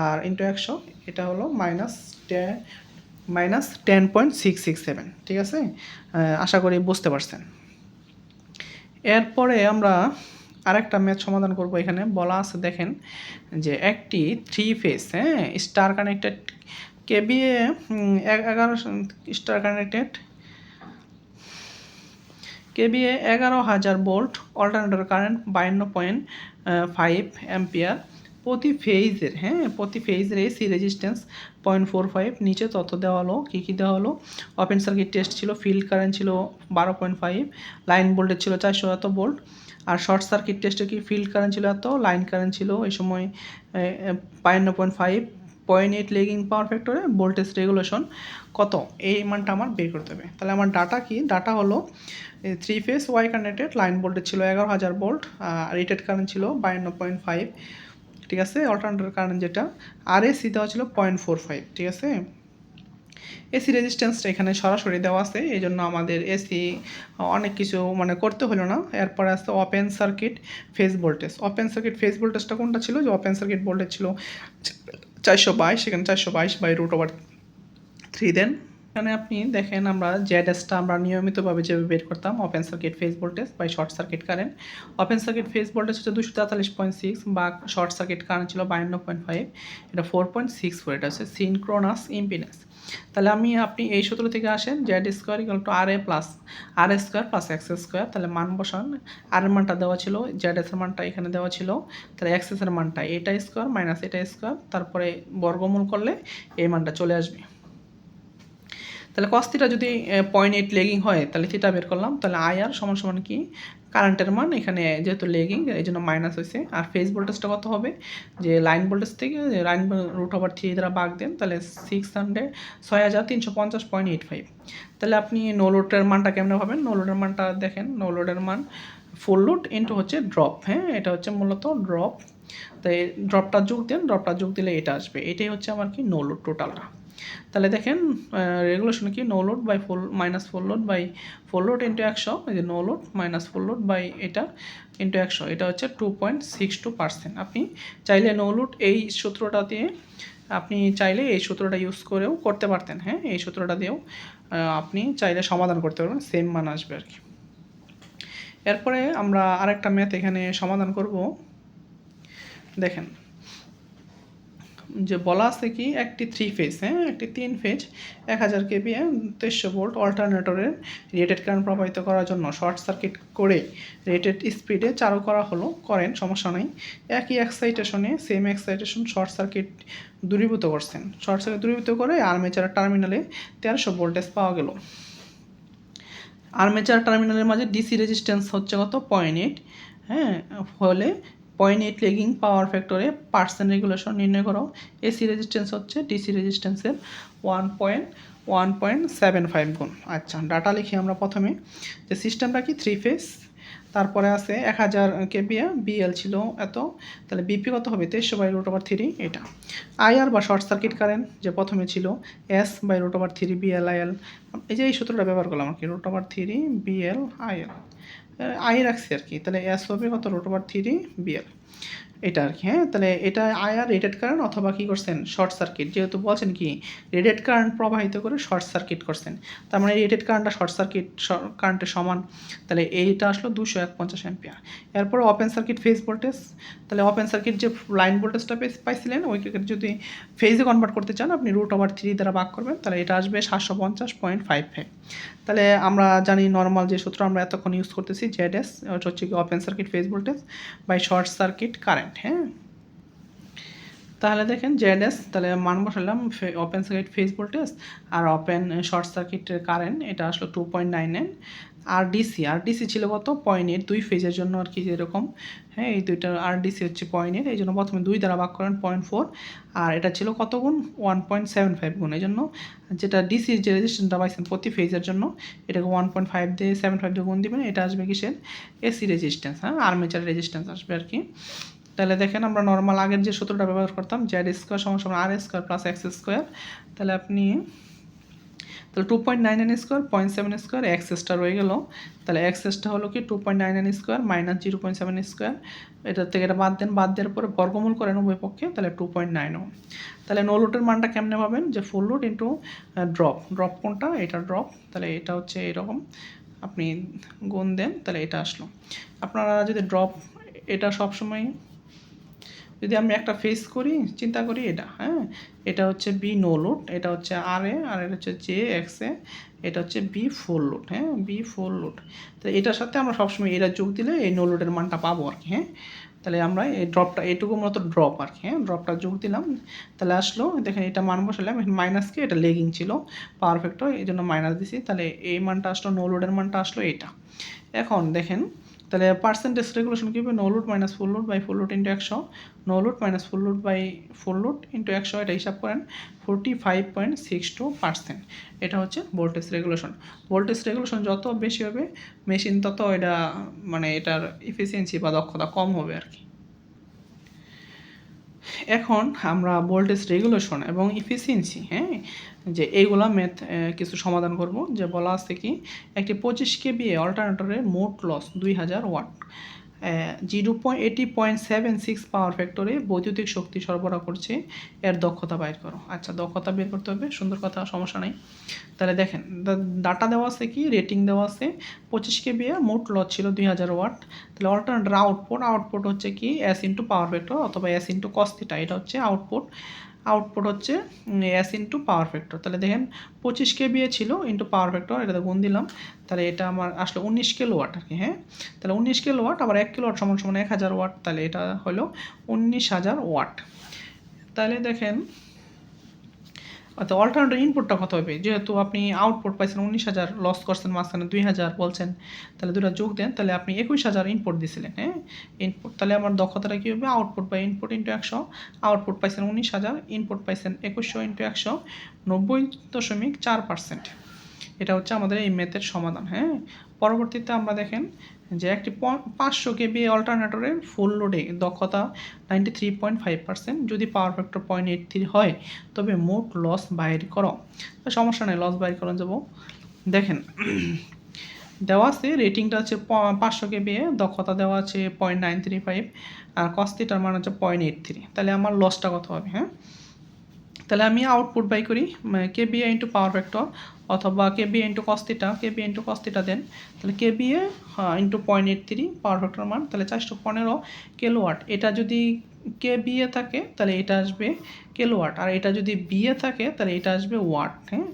আর ইন্টু 100, এটা হলো -10 মাইনাস 10.667, ঠিক আছে? আশা করি বুঝতে পারছেন। এরপরে আমরা আরেকটা ম্যাথ সমাধান করব। এখানে বলা আছে দেখেন যে একটি 3 phase star connected kVA 11 star connected kVA 11,000 volt alternator current 52.5 ampere প্রতি ফেজের এসি রেজিস্ট্যান্স 0.45। নিচে তথ্য দেওয়া হলো, কী দেওয়া হলো? ওপেন সার্কিট টেস্ট ছিল, ফিল্ড কারেন্ট ছিল 12.5, লাইন ভোল্টেজ ছিল 400 ভোল্ট। আর শর্ট সার্কিট টেস্টে কি ফিল্ড কারেন্ট ছিল এত, লাইন কারেন্ট ছিল এই সময় 52.5, 0.8 লেগিং পাওয়ার ফ্যাক্টরে ভোল্টেজ রেগুলেশন কত, এই মানটা আমার বের করতে হবে। তাহলে আমার ডাটা কি? ডাটা হলো 3 phase Y connected, line voltage ছিল 11,000 ভোল্ট, রেটেড কারেন্ট ছিল 52.5, ঠিক আছে? অল্টারনেটর কারেন্ট যেটা, আর এসি দেওয়া ছিল 0.45, ঠিক আছে? এসি রেজিস্ট্যান্সটা এখানে সরাসরি দেওয়া আছে, এই জন্য আমাদের এসি অনেক কিছু করতে হলো না। এরপরে আসছে open circuit phase voltage. Open circuit phase ভোল্টেজটা কোনটা ছিল? যে ওপেন সার্কিট ভোল্টেজ ছিল 422, সেখানে 422/√3 দেন। এখানে আপনি দেখেন আমরা জেডএসটা আমরা নিয়মিতভাবে যেভাবে বের করতাম, open circuit phase voltage by short circuit current. Open circuit phase voltage হচ্ছে 243.6 বা শর্ট সার্কিট কারেন্ট ছিল 52.5, এটা 4.64, এটা হচ্ছে সিনক্রোনাস ইম্পিডেন্স। তাহলে আপনি এই সূত্র থেকে আসেন Z square equal to R square plus X square. তাহলে মান বসান, আর এর মানটা দেওয়া ছিল, জেড এর মানটা এখানে দেওয়া ছিল, তাহলে এক্স এর মানটা এটা স্কোয়ার মাইনাস এটা স্কোয়ার, তারপরে বর্গমূল করলে এই মানটা চলে আসবে। তাহলে কস থিটা যদি 0.8 লেগিং হয় তাহলে থিটা বের করলাম। তাহলে আইআর সমান কি? কারেন্টের মান এখানে যেহেতু লেগিং এই জন্য মাইনাস হয়েছে। আর ফেজ ভোল্টেজটা কত হবে? যে লাইন ভোল্টেজ থেকে লাইন √3 দ্বারা ভাগ দেন, তাহলে 6350.85। তাহলে আপনি নো লোডের মানটা কেমনে পাবেন? নো লোডের মানটা দেখেন, নো লোডের মান ফুল লোড ইন্টু হচ্ছে ড্রপ, এটা হচ্ছে মূলত ড্রপ। তাই ড্রপটা যোগ দেন, ড্রপটা যোগ দিলে এটা আসবে। এটাই হচ্ছে আমার কি নো লোড টোটালটা। তাহলে দেখেন রেগুলেশন কি? No load by minus full load by full load into 100, এই যে no load minus full load by এটা ইন্টু 100, এটা হচ্ছে 2.62%। আপনি চাইলে নো লোড এই সূত্রটা দিয়ে আপনি চাইলে এই সূত্রটা ইউজ করেও করতে পারতেন, এই সূত্রটা দিয়েও আপনি চাইলে সমাধান করতে পারবেন, সেম মান আসবে আর কি। এরপরে আমরা আরেকটা ম্যাথ এখানে সমাধান করব। দেখেন যে বলা আছে কি একটি 3 ফেজ একটি 3 ফেজ 1000 কেভিএ 2300 ভোল্ট অল্টারনেটরের রেটেড কারেন্ট প্রবাহিত করার জন্য শর্ট সার্কিট করে রেটেড স্পিডে চালু করেন, সমস্যা নেই। একই এক্সাইটেশনে সেম এক্সাইটেশন শর্ট সার্কিট দূরীভূত করছেন। শর্ট সার্কিট দূরীভূত করে আর্মেচার টার্মিনালে 1300 ভোল্টেজ পাওয়া গেল। আর্মেচার টার্মিনালের মাঝে ডিসি রেজিস্ট্যান্স হচ্ছে কত? 0.8, ফলে 0.8 লেগিং পাওয়ার ফ্যাক্টরে পার্সেন্ট রেগুলেশন নির্ণয় করো। এসি রেজিস্ট্যান্স হচ্ছে ডিসি রেজিস্ট্যান্সের 1.75 গুণ। আচ্ছা, ডাটা লিখি আমরা প্রথমে যে সিস্টেমটা কি 3 ফেজ, তারপরে আছে 1000 কেভিএ, বিএল ছিল এত, তাহলে বিপি কত হবে? 2300/√3, এটা। আইআর বা শর্ট সার্কিট কারেন্ট যে প্রথমে ছিল S/√3 বিএল আইএল, এই যে এই সূত্রটা ব্যবহার করলাম আর কি, √3 বিএল আইএল, আই রাখছি আর কি। তাহলে এস হবে কত? √3 বিএল, এটা আর কি। তাহলে এটা আইআর রেটেড কারেন্ট অথবা কী করছেন? শর্ট সার্কিট, যেহেতু বলছেন কি রেটেড কারেন্ট প্রবাহিত করে শর্ট সার্কিট করছেন, তার মানে রেটেড কারেন্টটা শর্ট সার্কিট কারেন্টের সমান। তাহলে এইটা আসলো 251 অ্যাম্পিয়ার। এরপর ওপেন সার্কিট ফেজ ভোল্টেজ, তাহলে ওপেন সার্কিট যে লাইন ভোল্টেজটা পাইছিলেন ওইকে যদি ফেজে কনভার্ট করতে চান আপনি √3 দ্বারা ভাগ করবেন, তাহলে এটা আসবে 750.55। তাহলে আমরা জানি নর্মাল যে সূত্র আমরা এতক্ষণ ইউজ করতেছি জেডএস, ওটা হচ্ছে কি open circuit phase voltage by short circuit current. তাহলে দেখেন জেডএস, তাহলে মান বসালাম ওপেন সার্কিট ফেজ ভোল্টেজ আর ওপেন শর্ট সার্কিটের কারেন্ট, এটা আসলো 2.99। আর ডিসি ছিল কত? 0.8, 2 ফেজের জন্য আর কি যেরকম, এই দুইটা। আর ডিসি হচ্ছে 0.8, এই জন্য প্রথমে 2 দ্বারা ভাগ করেন 0.4, আর এটা ছিল কত গুণ? 1.75 গুণ। এই জন্য যেটা ডিসির যে রেজিস্ট্যান্সটা পাইছেন প্রতি ফেজের জন্য, এটাকে 1.5 দিয়ে 75 দিয়ে গুণ দিবেন, এটা আসবে কিসের? এসি রেজিস্ট্যান্স, আর্মেচার রেজিস্ট্যান্স আসবে আর কি। তাহলে দেখেন আমরা নর্মাল আগের যে সূত্রটা ব্যবহার করতাম জেড স্কোয়ার সমান R square plus X square, তাহলে আপনি তাহলে 2.99 স্কোয়ার 0.7 স্কোয়ার এক্সেসটা রয়ে গেল। তাহলে এক্সেসটা হলো কি 2.99 স্কোয়ার মাইনাস 0.7 স্কোয়ার, এটার থেকে এটা বাদ দেন, বাদ দেওয়ার পরে বর্গমূল করেন উভয় পক্ষে, তাহলে 2.91। তাহলে নো লোডের মানটা কেমনে পাবেন, যে ফুল লোড ইন্টু ড্রপ কোনটা, এটা ড্রপ, তাহলে এটা হচ্ছে এরকম আপনি গুণ দেন, তাহলে এটা আসলো। আপনারা যদি ড্রপ এটা সবসময় যদি আমি একটা ফেস করি, চিন্তা করি এটা, হ্যাঁ, এটা হচ্ছে বি নো লোড, এটা হচ্ছে আর এ, আর এটা হচ্ছে জে এক্স এ, এটা হচ্ছে বি ফুল লোড, হ্যাঁ, বি ফুল লোড। তো এটার সাথে আমরা সবসময় এটা যোগ দিলে এই নো লোডের মানটা পাবো আর কি, হ্যাঁ। তাহলে আমরা এই ড্রপটা, এটুকু মতো ড্রপ আর কি, হ্যাঁ, ড্রপটা যোগ দিলাম, তাহলে আসলো। দেখেন এটা মান বসালাম, মাইনাসকে, এটা লেগিং ছিল পাওয়ার ফ্যাক্টর, এই জন্য মাইনাস দিছি, তাহলে এই মানটা আসলো, নো লোডের মানটা আসলো এটা। এখন দেখেন তাহলে পার্সেন্টেজ রেগুলেশন কী হবে, no load minus full load by full load into 100, no load minus full load by full load into 100, এটা হিসাব করেন 45.62%। এটা হচ্ছে ভোল্টেজ রেগুলেশন। ভোল্টেজ রেগুলেশন যত বেশি হবে মেশিন তত এটা মানে এটার এফিসিয়েন্সি বা দক্ষতা কম হবে আর কি। এখন আমরা ভোল্টেজ রেগুলেশন এবং এফিসিয়েন্সি, হ্যাঁ, যে এইগুলা ম্যাথ কিছু সমাধান করব। যে বলা আছে কি একটি 25 কেভি অল্টারনেটরের মোট লস 2000 ওয়াট 0.80.76 পাওয়ার ফ্যাক্টরে বৈদ্যুতিক শক্তি সরবরাহ করছে, এর দক্ষতা বাইর করো। আচ্ছা, দক্ষতা বের করতে হবে, সুন্দর কথা, সমস্যা নেই। তাহলে দেখেন ডাটা দেওয়া আছে কি, রেটিং দেওয়া আছে 25 কেভি, মোট লস ছিল 2000 ওয়াট। তাহলে অল্টারনেটর আউটপুট হচ্ছে কি এস ইন্টু পাওয়ার ফ্যাক্টর অথবা এস ইন্টু কস থিটা, এটা হচ্ছে আউটপুট হচ্ছে এস ইন্টু পাওয়ার ফ্যাক্টর। তাহলে দেখেন 25 কেভি ছিল ইন্টু পাওয়ার ফ্যাক্টর, এটাতে গুণ দিলাম, তাহলে এটা আমার আসলে 19 কিলোওয়াট আর কি, হ্যাঁ। তাহলে 19 কিলোওয়াট আবার 1 কিলোওয়াট সমান সমান 1000 ওয়াট, তাহলে এটা হলো 19,000 ওয়াট। তাহলে দেখেন অর্থাৎ অল্টারনেটিভ ইনপুটটা কত হবে, যেহেতু আপনি আউটপুট পাইছেন 19,000, লস করছেন মাঝখানে 2,000 বলছেন, তাহলে দুটো যোগ দেন, তাহলে আপনি 21,000 ইনপুট দিয়েছিলেন, হ্যাঁ, ইনপুট। তাহলে আমার দক্ষতাটা কী হবে, output by input into 100, output পাইছেন 19,000, ইনপুট পাইছেন 2100 ইন্টু 100, 90.4%। এটা হচ্ছে আমাদের এই ম্যাথের সমাধান, হ্যাঁ। পরবর্তীতে আমরা দেখেন যে একটি 500 কেভি অল্টারনেটরের ফুল লোডে দক্ষতা 93.5%, যদি পাওয়ার ফ্যাক্টর 0.83 হয় তবে মোট লস বাইর করো। সমস্যা নেই, লস বাইর করা যাব। দেখেন দেওয়া আছে রেটিংটা হচ্ছে 500 কেভি, দক্ষতা দেওয়া আছে 0.935, আর কস থিটার মান হচ্ছে 0.83। তাহলে আমার লসটা কত হবে, হ্যাঁ। তাহলে আমি আউটপুট বাই করি কেবিএ ইন্টু পাওয়ার ফ্যাক্টর অথবা কেবিএ ইন্টু কস থিটা দেন, তাহলে কেবিএ ইন্টু 0.83 পাওয়ার ফ্যাক্টর মান, তাহলে 415 কিলোওয়াট। এটা যদি কেবিএ থাকে তাহলে এটা আসবে কিলোওয়াট, আর এটা যদি বিএ থাকে তাহলে এটা আসবে ওয়াট, হ্যাঁ,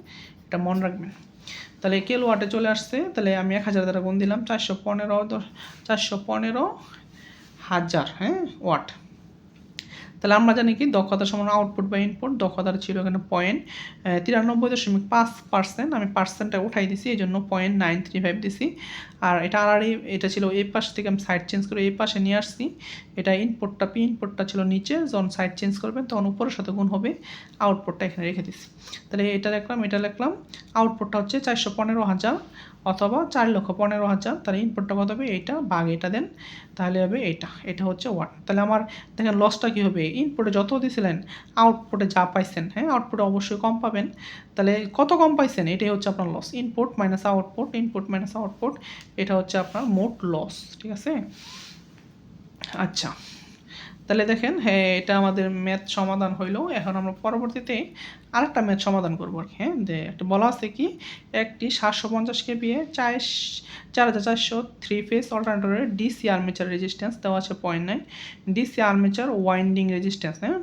এটা মনে রাখবেন। তাহলে কিলোওয়াটে চলে আসছে, তাহলে আমি 1000 দ্বারা গুণ দিলাম, 415,000, হ্যাঁ, ওয়াট। তাহলে আমরা জানি কি দক্ষতা সমান আউটপুট বা ইনপুট, দক্ষতার ছিল এখানে 93.5%, আমি পার্সেন্টটা উঠাই দিছি, এই জন্য 0.935 দিছি। আর এটা ছিল এই পাশ থেকে আমি সাইড চেঞ্জ করে এই পাশে নিয়ে আসছি। এটা ইনপুটটা ছিল নিচে, যখন সাইড চেঞ্জ করবেন তখন উপরের সাথে গুণ হবে, আউটপুটটা এখানে রেখে দিছি। তাহলে এটা লিখলাম, আউটপুটটা হচ্ছে 415,000 অথবা 4,15,000, তাহলে ইনপুটটা কত হবে, এইটা ভাগ এটা দেন, তাহলে হবে এটা হচ্ছে ওয়াট। তাহলে আমার দেখেন লসটা কী হবে, ইনপুটে যত দিয়েছিলেন আউটপুটে যা পাইছেন, হ্যাঁ, আউটপুটে অবশ্যই কম পাবেন। তাহলে কত কম পাইছেন, এটাই হচ্ছে আপনার লস, ইনপুট মাইনাস আউটপুট, এটা হচ্ছে আপনার মোট লস, ঠিক আছে। আচ্ছা, তাহলে দেখেন হ্যাঁ, এটা আমাদের ম্যাথ সমাধান হইলো। এখন আমরা পরবর্তীতে আরেকটা ম্যাথ সমাধান করবো আর কি, হ্যাঁ। যে একটা বলা আছে কি একটি 750 কেভিএ 4400 3 ফেজ অল্টারনেটরের ডিসি আর্মেচার রেজিস্ট্যান্স দেওয়া আছে 0.9, ডিসি আর্মেচার ওয়াইন্ডিং রেজিস্ট্যান্স, হ্যাঁ,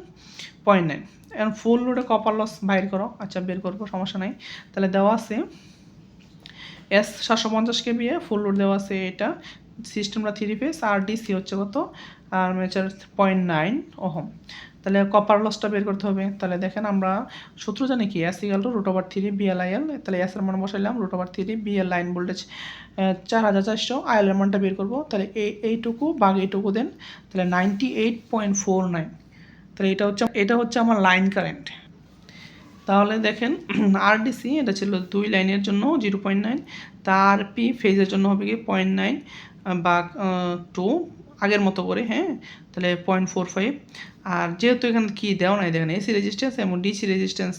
0.9। এখন ফুল লোডে কপার লস বাইর করো। আচ্ছা, বের করবো, সমস্যা নাই। তাহলে দেওয়া আছে এস 750 কেভিএ ফুল লোড দেওয়া আছে, এটা সিস্টেমটা 3 ফেজ, আর ডিসি হচ্ছে কত, আর্মেচার 0.9 ওহম। তাহলে কপার লসটা বের করতে হবে। তাহলে দেখেন আমরা সূত্র জানি কি, এস ইকুয়াল টু √3 BLIL। তাহলে এস এর মান বসাইলাম, √3 BL লাইন ভোল্টেজ 4400, আইএল এর মানটা বের করবো। তাহলে এইটুকু ভাগ এইটুকু দেন, তাহলে 98.49। তাহলে এটা হচ্ছে আমার লাইন কারেন্ট। তাহলে দেখেন আরডিসি এটা ছিল 2 লাইনের জন্য 0.9, তার পি ফেজের জন্য হবে কি 0.9 বা 2 আগের মতো করে, হ্যাঁ। তাহলে 0.45, আর যেহেতু এখানে কি দেওয়া নাই দেখেন এসি রেজিস্ট্যান্স এবং ডিসি রেজিস্ট্যান্স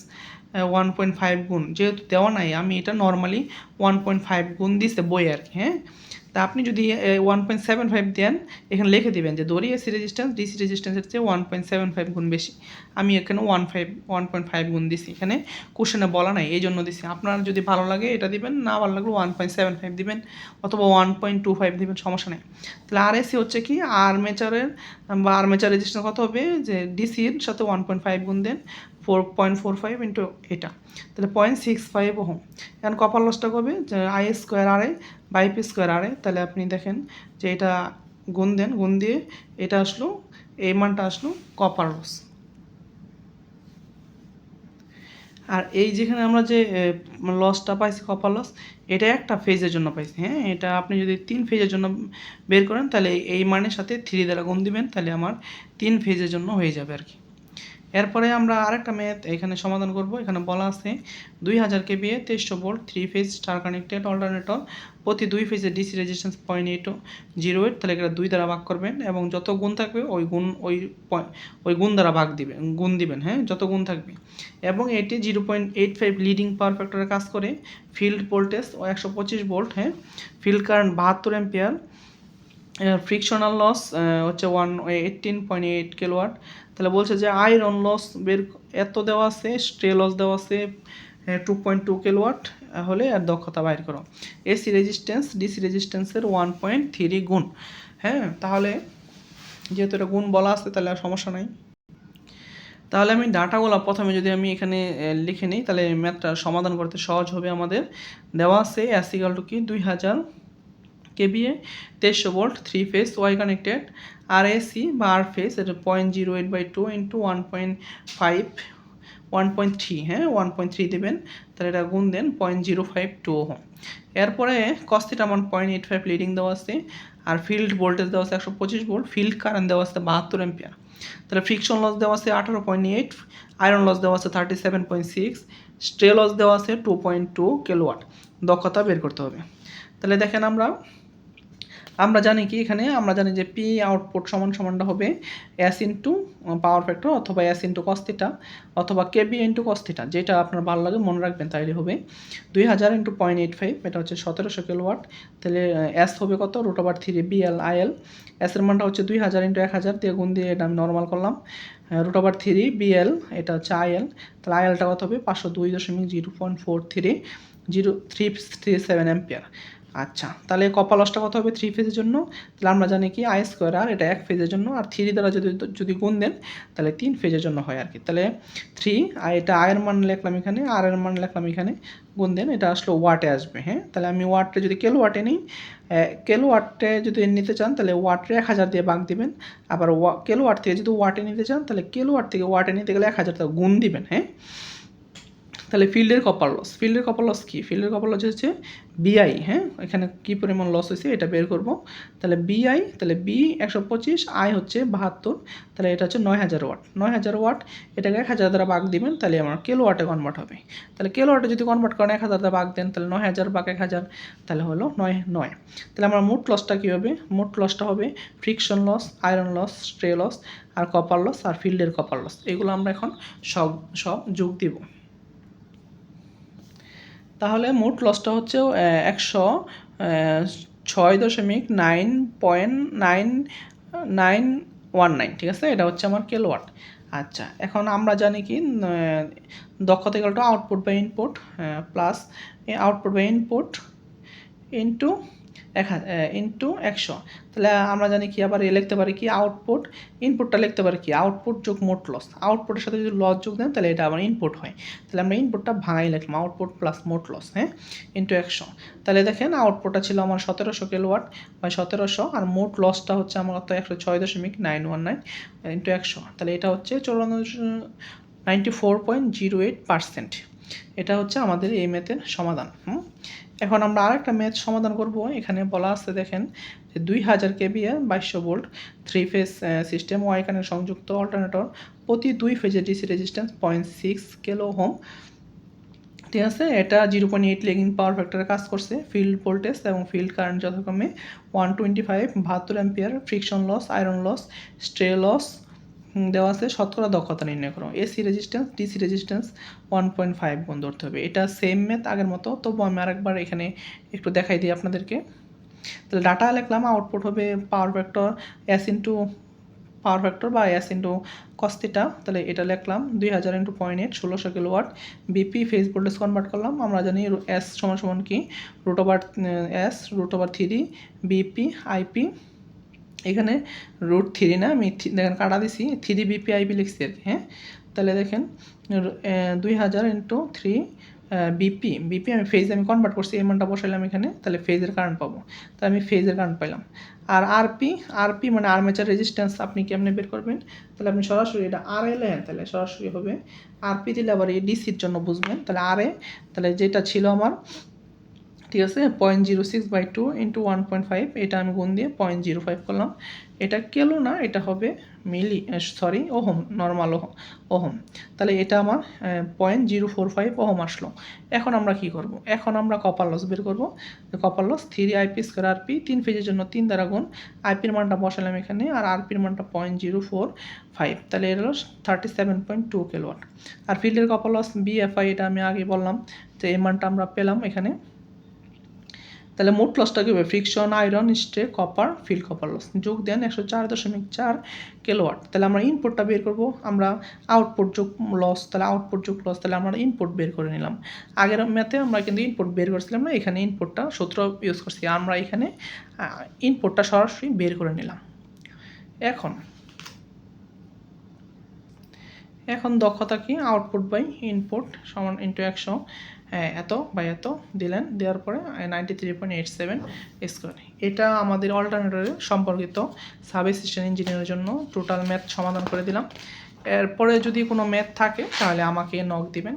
1.5 গুণ, যেহেতু দেওয়া নাই আমি এটা নর্মালি 1.5 গুণ দিছে বই আর কি। হ্যাঁ, তা আপনি যদি 1.75 দেন, এখানে লিখে দিবেন যে ধরি এসি রেজিস্ট্যান্স ডিসি রেজিস্ট্যান্সের চেয়ে 1.75 গুণ বেশি। আমি এখানে 1.5 গুণ দিছি, এখানে কোশ্চেনে বলা নাই এই জন্য দিছি। আপনার যদি ভালো লাগে এটা দিবেন, না ভালো লাগলে 1.75 দিবেন অথবা 1.25 দিবেন, সমস্যা নেই। তাহলে আর এসি হচ্ছে কি আর্মেচারের বা আর্মেচার রেজিস্ট্যান্স কত হবে, যে ডিসির সাথে 1.5 গুণ দেন 4.45 ইন্টু এটা, তাহলে 0.65 ওহম। এখন কপার লসটা কবে, যে I square R A by P square R A, তাহলে আপনি দেখেন যে এটা গুণ দেন, গুণ দিয়ে এটা আসলো, এই মানটা আসলো কপার লস। আর এই যেখানে আমরা যে লসটা পাইছি কপার লস, এটা একটা ফেজের জন্য পাইছি। হ্যাঁ, এটা আপনি যদি 3 ফেজের জন্য বের করেন তাহলে এই মানের সাথে 3 দ্বারা গুণ দিবেন, তাহলে আমার 3 ফেজের জন্য হয়ে যাবে আর কি। এরপরে আমরা আরেকটা ম্যাথ এখানে সমাধান করব। এখানে বলা আছে 2000 KVA 2300 volt 3 phase star connected alternator, প্রতি 2 ফেজে ডিসি রেজিস্ট্যান্স 0.08, তাহলে এটা 2 দ্বারা ভাগ করবেন এবং যত গুণ থাকবে ওই গুণ দ্বারা গুণ দিবেন। হ্যাঁ, যত গুণ থাকবে, এবং এটি 0.85 লিডিং পাওয়ার ফ্যাক্টরে কাজ করে। Field voltage 125 volt. হ্যাঁ, field current 72 ampere. Frictional loss হচ্ছে 18.8 কিলোওয়াট। তাহলে বলছে যে আয়রন লস এত দেওয়া আছে, স্ট্রে লস দেওয়া আছে 2.2 কিলোওয়াট হলে আর দক্ষতা বাইর করো। এসি রেজিস্ট্যান্স ডিসি রেজিস্ট্যান্সের 1.3 গুণ। হ্যাঁ, তাহলে যেহেতু এটা গুণ বলা আছে তাহলে আর সমস্যা নাই। তাহলে আমি ডাটাগুলো প্রথমে যদি আমি এখানে লিখে নিই, তাহলে ম্যাথটা সমাধান করতে সহজ হবে আমাদের। দেওয়া আছে এস ইকুয়াল টু কি 2000 KVA 2300 volt 3 phase Y connected, R AC বা আর ফেজ এটা 0.08/2 ইন্টু 1.3। হ্যাঁ, 1.3 দেবেন, তাহলে এটা গুণ দেন 0.052 ওহম। এরপরে কস থিটা মান 0.85 লিডিং দেওয়া আছে, আর ফিল্ড ভোল্টেজ দেওয়া আছে 125 ভোল্ট, ফিল্ড কারেন্ট দেওয়া আছে 72 অ্যাম্পিয়ার। তাহলে ফ্রিকশন লস দেওয়া আছে 18.8, আয়রন লস দেওয়া আছে 37.6, স্ট্রে লস দেওয়া আছে 2.2 কিলোওয়াট। দক্ষতা বের করতে হবে। তাহলে দেখেন আমরা জানি কি, এখানে আমরা জানি যে পি আউটপুট সমানটা হবে এস ইন্টু পাওয়ার ফ্যাক্টর অথবা এস ইন্টু কস থিটা অথবা কেবি ইন্টু কস থিটা, যেটা আপনার ভালো লাগে মনে রাখবেন তাইলে হবে। 2000 ইন্টু 0.85, এটা হচ্ছে 1700 কিলোওয়াট। তাহলে এস হবে কত, √3 বিএল আইএল। এস এর মানটা হচ্ছে 2000 ইন্টু 1000 দিয়ে গুণ দিয়ে এটা আমি নর্মাল করলাম, √3 বিএল, এটা হচ্ছে আইএল। তাহলে আইএলটা কত হবে 502.0.4337 অ্যাম্পিয়ার। আচ্ছা, তাহলে কপার লসটা কত হবে 3 ফেজের জন্য, তাহলে আমরা জানি কি আই স্কোয়ার আর, এটা 1 ফেজের জন্য, আর 3 দ্বারা যদি গুণ দেন তাহলে 3 ফেজের জন্য হয় আর কি। তাহলে 3, আর এটা আয়ের মান লিখলাম এখানে, আর এর মান লিখলাম এখানে, গুণ দেন এটা আসলে ওয়াটে আসবে। হ্যাঁ, তাহলে আমি ওয়াটে যদি কিলোওয়াটে নিই, কিলোওয়াটে যদি নিতে চান তাহলে ওয়াটে 1000 দিয়ে ভাগ দিবেন, আবার কিলোওয়াট থেকে যদি ওয়াটে নিতে চান তাহলে কিলোওয়াট থেকে ওয়াটে নিতে গেলে 1000 টাকা গুণ দিবেন। হ্যাঁ, তাহলে ফিল্ডের কপার লস কি, ফিল্ডের কপার লস হচ্ছে বিআই। হ্যাঁ, এখানে কি পরিমাণ লস হয়েছে এটা বের করব। তাহলে বিআই, তাহলে বি 125, আই হচ্ছে 72, তাহলে এটা হচ্ছে 9000 ওয়াট। 9000 ওয়াট, এটাকে 1000 দ্বারা ভাগ দিবেন, তাহলে আমার কিলোওয়াটে কনভার্ট হবে। তাহলে কিলোওয়াটে যদি কনভার্ট করেন 1000 দ্বারা ভাগ দেন, তাহলে 9000 ভাগ 1000, তাহলে হলো 9। তাহলে আমার মোট লসটা কী হবে, মোট লসটা হবে friction loss, iron loss, stray loss, আর কপার লস, আর ফিল্ডের কপার লস। এগুলো আমরা এখন সব যোগ দিব। তাহলে মোট লসটা হচ্ছে 106.9.9919, ঠিক আছে, এটা হচ্ছে আমার কিলোওয়াট। আচ্ছা, এখন আমরা জানি কি দক্ষতা equal to output by input plus output by input into 100। তাহলে আমরা জানি কি, আবার লিখতে পারি কি ইনপুটটা লিখতে পারি কি আউটপুট যোগ মোট লস। আউটপুটের সাথে যদি লস যোগ দেন তাহলে এটা আবার ইনপুট হয়। তাহলে আমরা ইনপুটটা ভাঙাই লিখলাম আউটপুট প্লাস মোট লস, হ্যাঁ, ইন্টু 100। তাহলে দেখেন আউটপুটটা ছিল আমার 1700 কিলোওয়াট বাই 1700, আর মোট লসটা হচ্ছে আমার কত 106.919 ইন্টু 100, তাহলে এটা হচ্ছে 94.08%। এটা হচ্ছে আমাদের এই ম্যাথের সমাধান। এখন আমরা আরেকটা ম্যাথ সমাধান করব। এখানে বলা আছে দেখেন যে 2000 KVA 2200 volt 3 phase system Y connect সংযুক্ত অল্টারনেটর, প্রতি 2 ফেজে ডিসি রেজিস্ট্যান্স 0.6 কিলো ওহম, ঠিক আছে। এটা 0.8 লিডিং পাওয়ার ফ্যাক্টরে কাজ করছে। ফিল্ড ভোল্টেজ এবং ফিল্ড কারেন্ট যথাক্রমে 125 72 ampere. Friction loss, iron loss, stray loss দেওয়া আছে শতকরা দক্ষতা নির্ণয় করো। এসি রেজিস্ট্যান্স ডিসি রেজিস্ট্যান্স 1.5 গুণ ধরতে হবে। এটা সেম ম্যাথ আগের মতো, তবু আমি আরেকবার এখানে একটু দেখাই দিই আপনাদেরকে। তাহলে ডাটা লিখলাম, আউটপুট হবে power factor S into power factor বা এস ইন্টু কস্তিটা। তাহলে এটা লিখলাম 2000 into 0.8 1600 kilowatt. BP phase voltage convert করলাম, আমরা জানি এস সমান সমান কি √3 বিপি আইপি। এখানে √3 না, আমি দেখেন কাটা দিছি 3 বিপি আইপি লিখছি আর কি। হ্যাঁ, তাহলে দেখেন 2000 ইন্টু 3 বিপি আমি ফেজ কনভার্ট করছি, এই মানটা বসাইলাম এখানে, তাহলে ফেজের কারেন্ট পাবো। তাহলে আমি ফেজের কারেন্ট পাইলাম। আর আরপি মানে আর্মেচার রেজিস্ট্যান্স আপনি কেমনে বের করবেন? তাহলে আপনি সরাসরি এটা আর এ লেন, তাহলে সরাসরি হবে আরপি দিলে আবার এই ডিসির জন্য বুঝবেন। তাহলে আর এ, তাহলে যেটা ছিল আমার, ঠিক আছে, 0.06/2 ইন্টু 1.5, এটা আমি গুণ দিয়ে 0.05 করলাম। এটা কিলো না, এটা হবে ওহম, নর্মাল ওহম। তাহলে এটা আমার 0.045 ওহম আসলো। এখন আমরা কি করব? এখন আমরা কপার লস বের করব। Copper loss 3 IP square RP, 3 ফেজের জন্য 3 দ্বারা গুণ, আইপির মানটা বসালাম এখানে, আর আরপির মানটা 0.045, তাহলে এটা হলো 37.2 কিলোওয়াট। আর ফিল্ডের কপার লস বিএফআই, এটা আমি আগে বললাম যে এই মানটা আমরা পেলাম এখানে। তাহলে মোট লসটা কী হবে? Friction, iron, স্ট্রে, copper, field copper loss যোগ দেন 104.4 কিলোওয়াট। তাহলে আমরা ইনপুটটা বের করব, আমরা আউটপুট যোগ লস, তাহলে আউটপুট যোগ লস, তাহলে আমরা ইনপুট বের করে নিলাম। আগের ম্যাথে আমরা কিন্তু ইনপুট বের করছিলাম না, এখানে ইনপুটটা সূত্র ইউজ করছি, আমরা এখানে ইনপুটটা সরাসরি বের করে নিলাম। এখন দক্ষতা কি? আউটপুট বাই ইনপুট সমান ইন্টু 100, এত বাই এত দিলেন, দেওয়ার পরে 93.87 স্কোয়ার। এটা আমাদের অল্টারনেটরে সম্পর্কিত সাব অ্যাসিস্ট্যান্ট ইঞ্জিনিয়ারের জন্য টোটাল ম্যাথ সমাধান করে দিলাম। এরপরে যদি কোনো ম্যাথ থাকে তাহলে আমাকে নক দিবেন,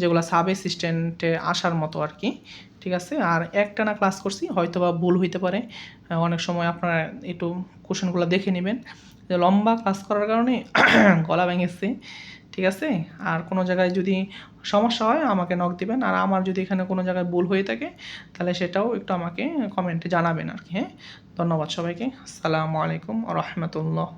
যেগুলো সাব অ্যাসিস্ট্যান্টে আসার মতো আর কি। ঠিক আছে, আর একটানা ক্লাস করছি, হয়তো বা ভুল হইতে পারে, অনেক সময় আপনারা একটু কোশ্চেনগুলো দেখে নেবেন। লম্বা ক্লাস করার কারণে গলা ভেঙেছে। ঠিক আছে, আর কোনো জায়গায় যদি সমস্যা হয় আমাকে নক দিবেন, আর আমার যদি এখানে কোনো জায়গায় ভুল হয়ে থাকে তাহলে সেটাও একটু আমাকে কমেন্টে জানাবেন আর কি। হ্যাঁ, ধন্যবাদ সবাইকে। আসসালামু আলাইকুম ওয়া রাহমাতুল্লাহ।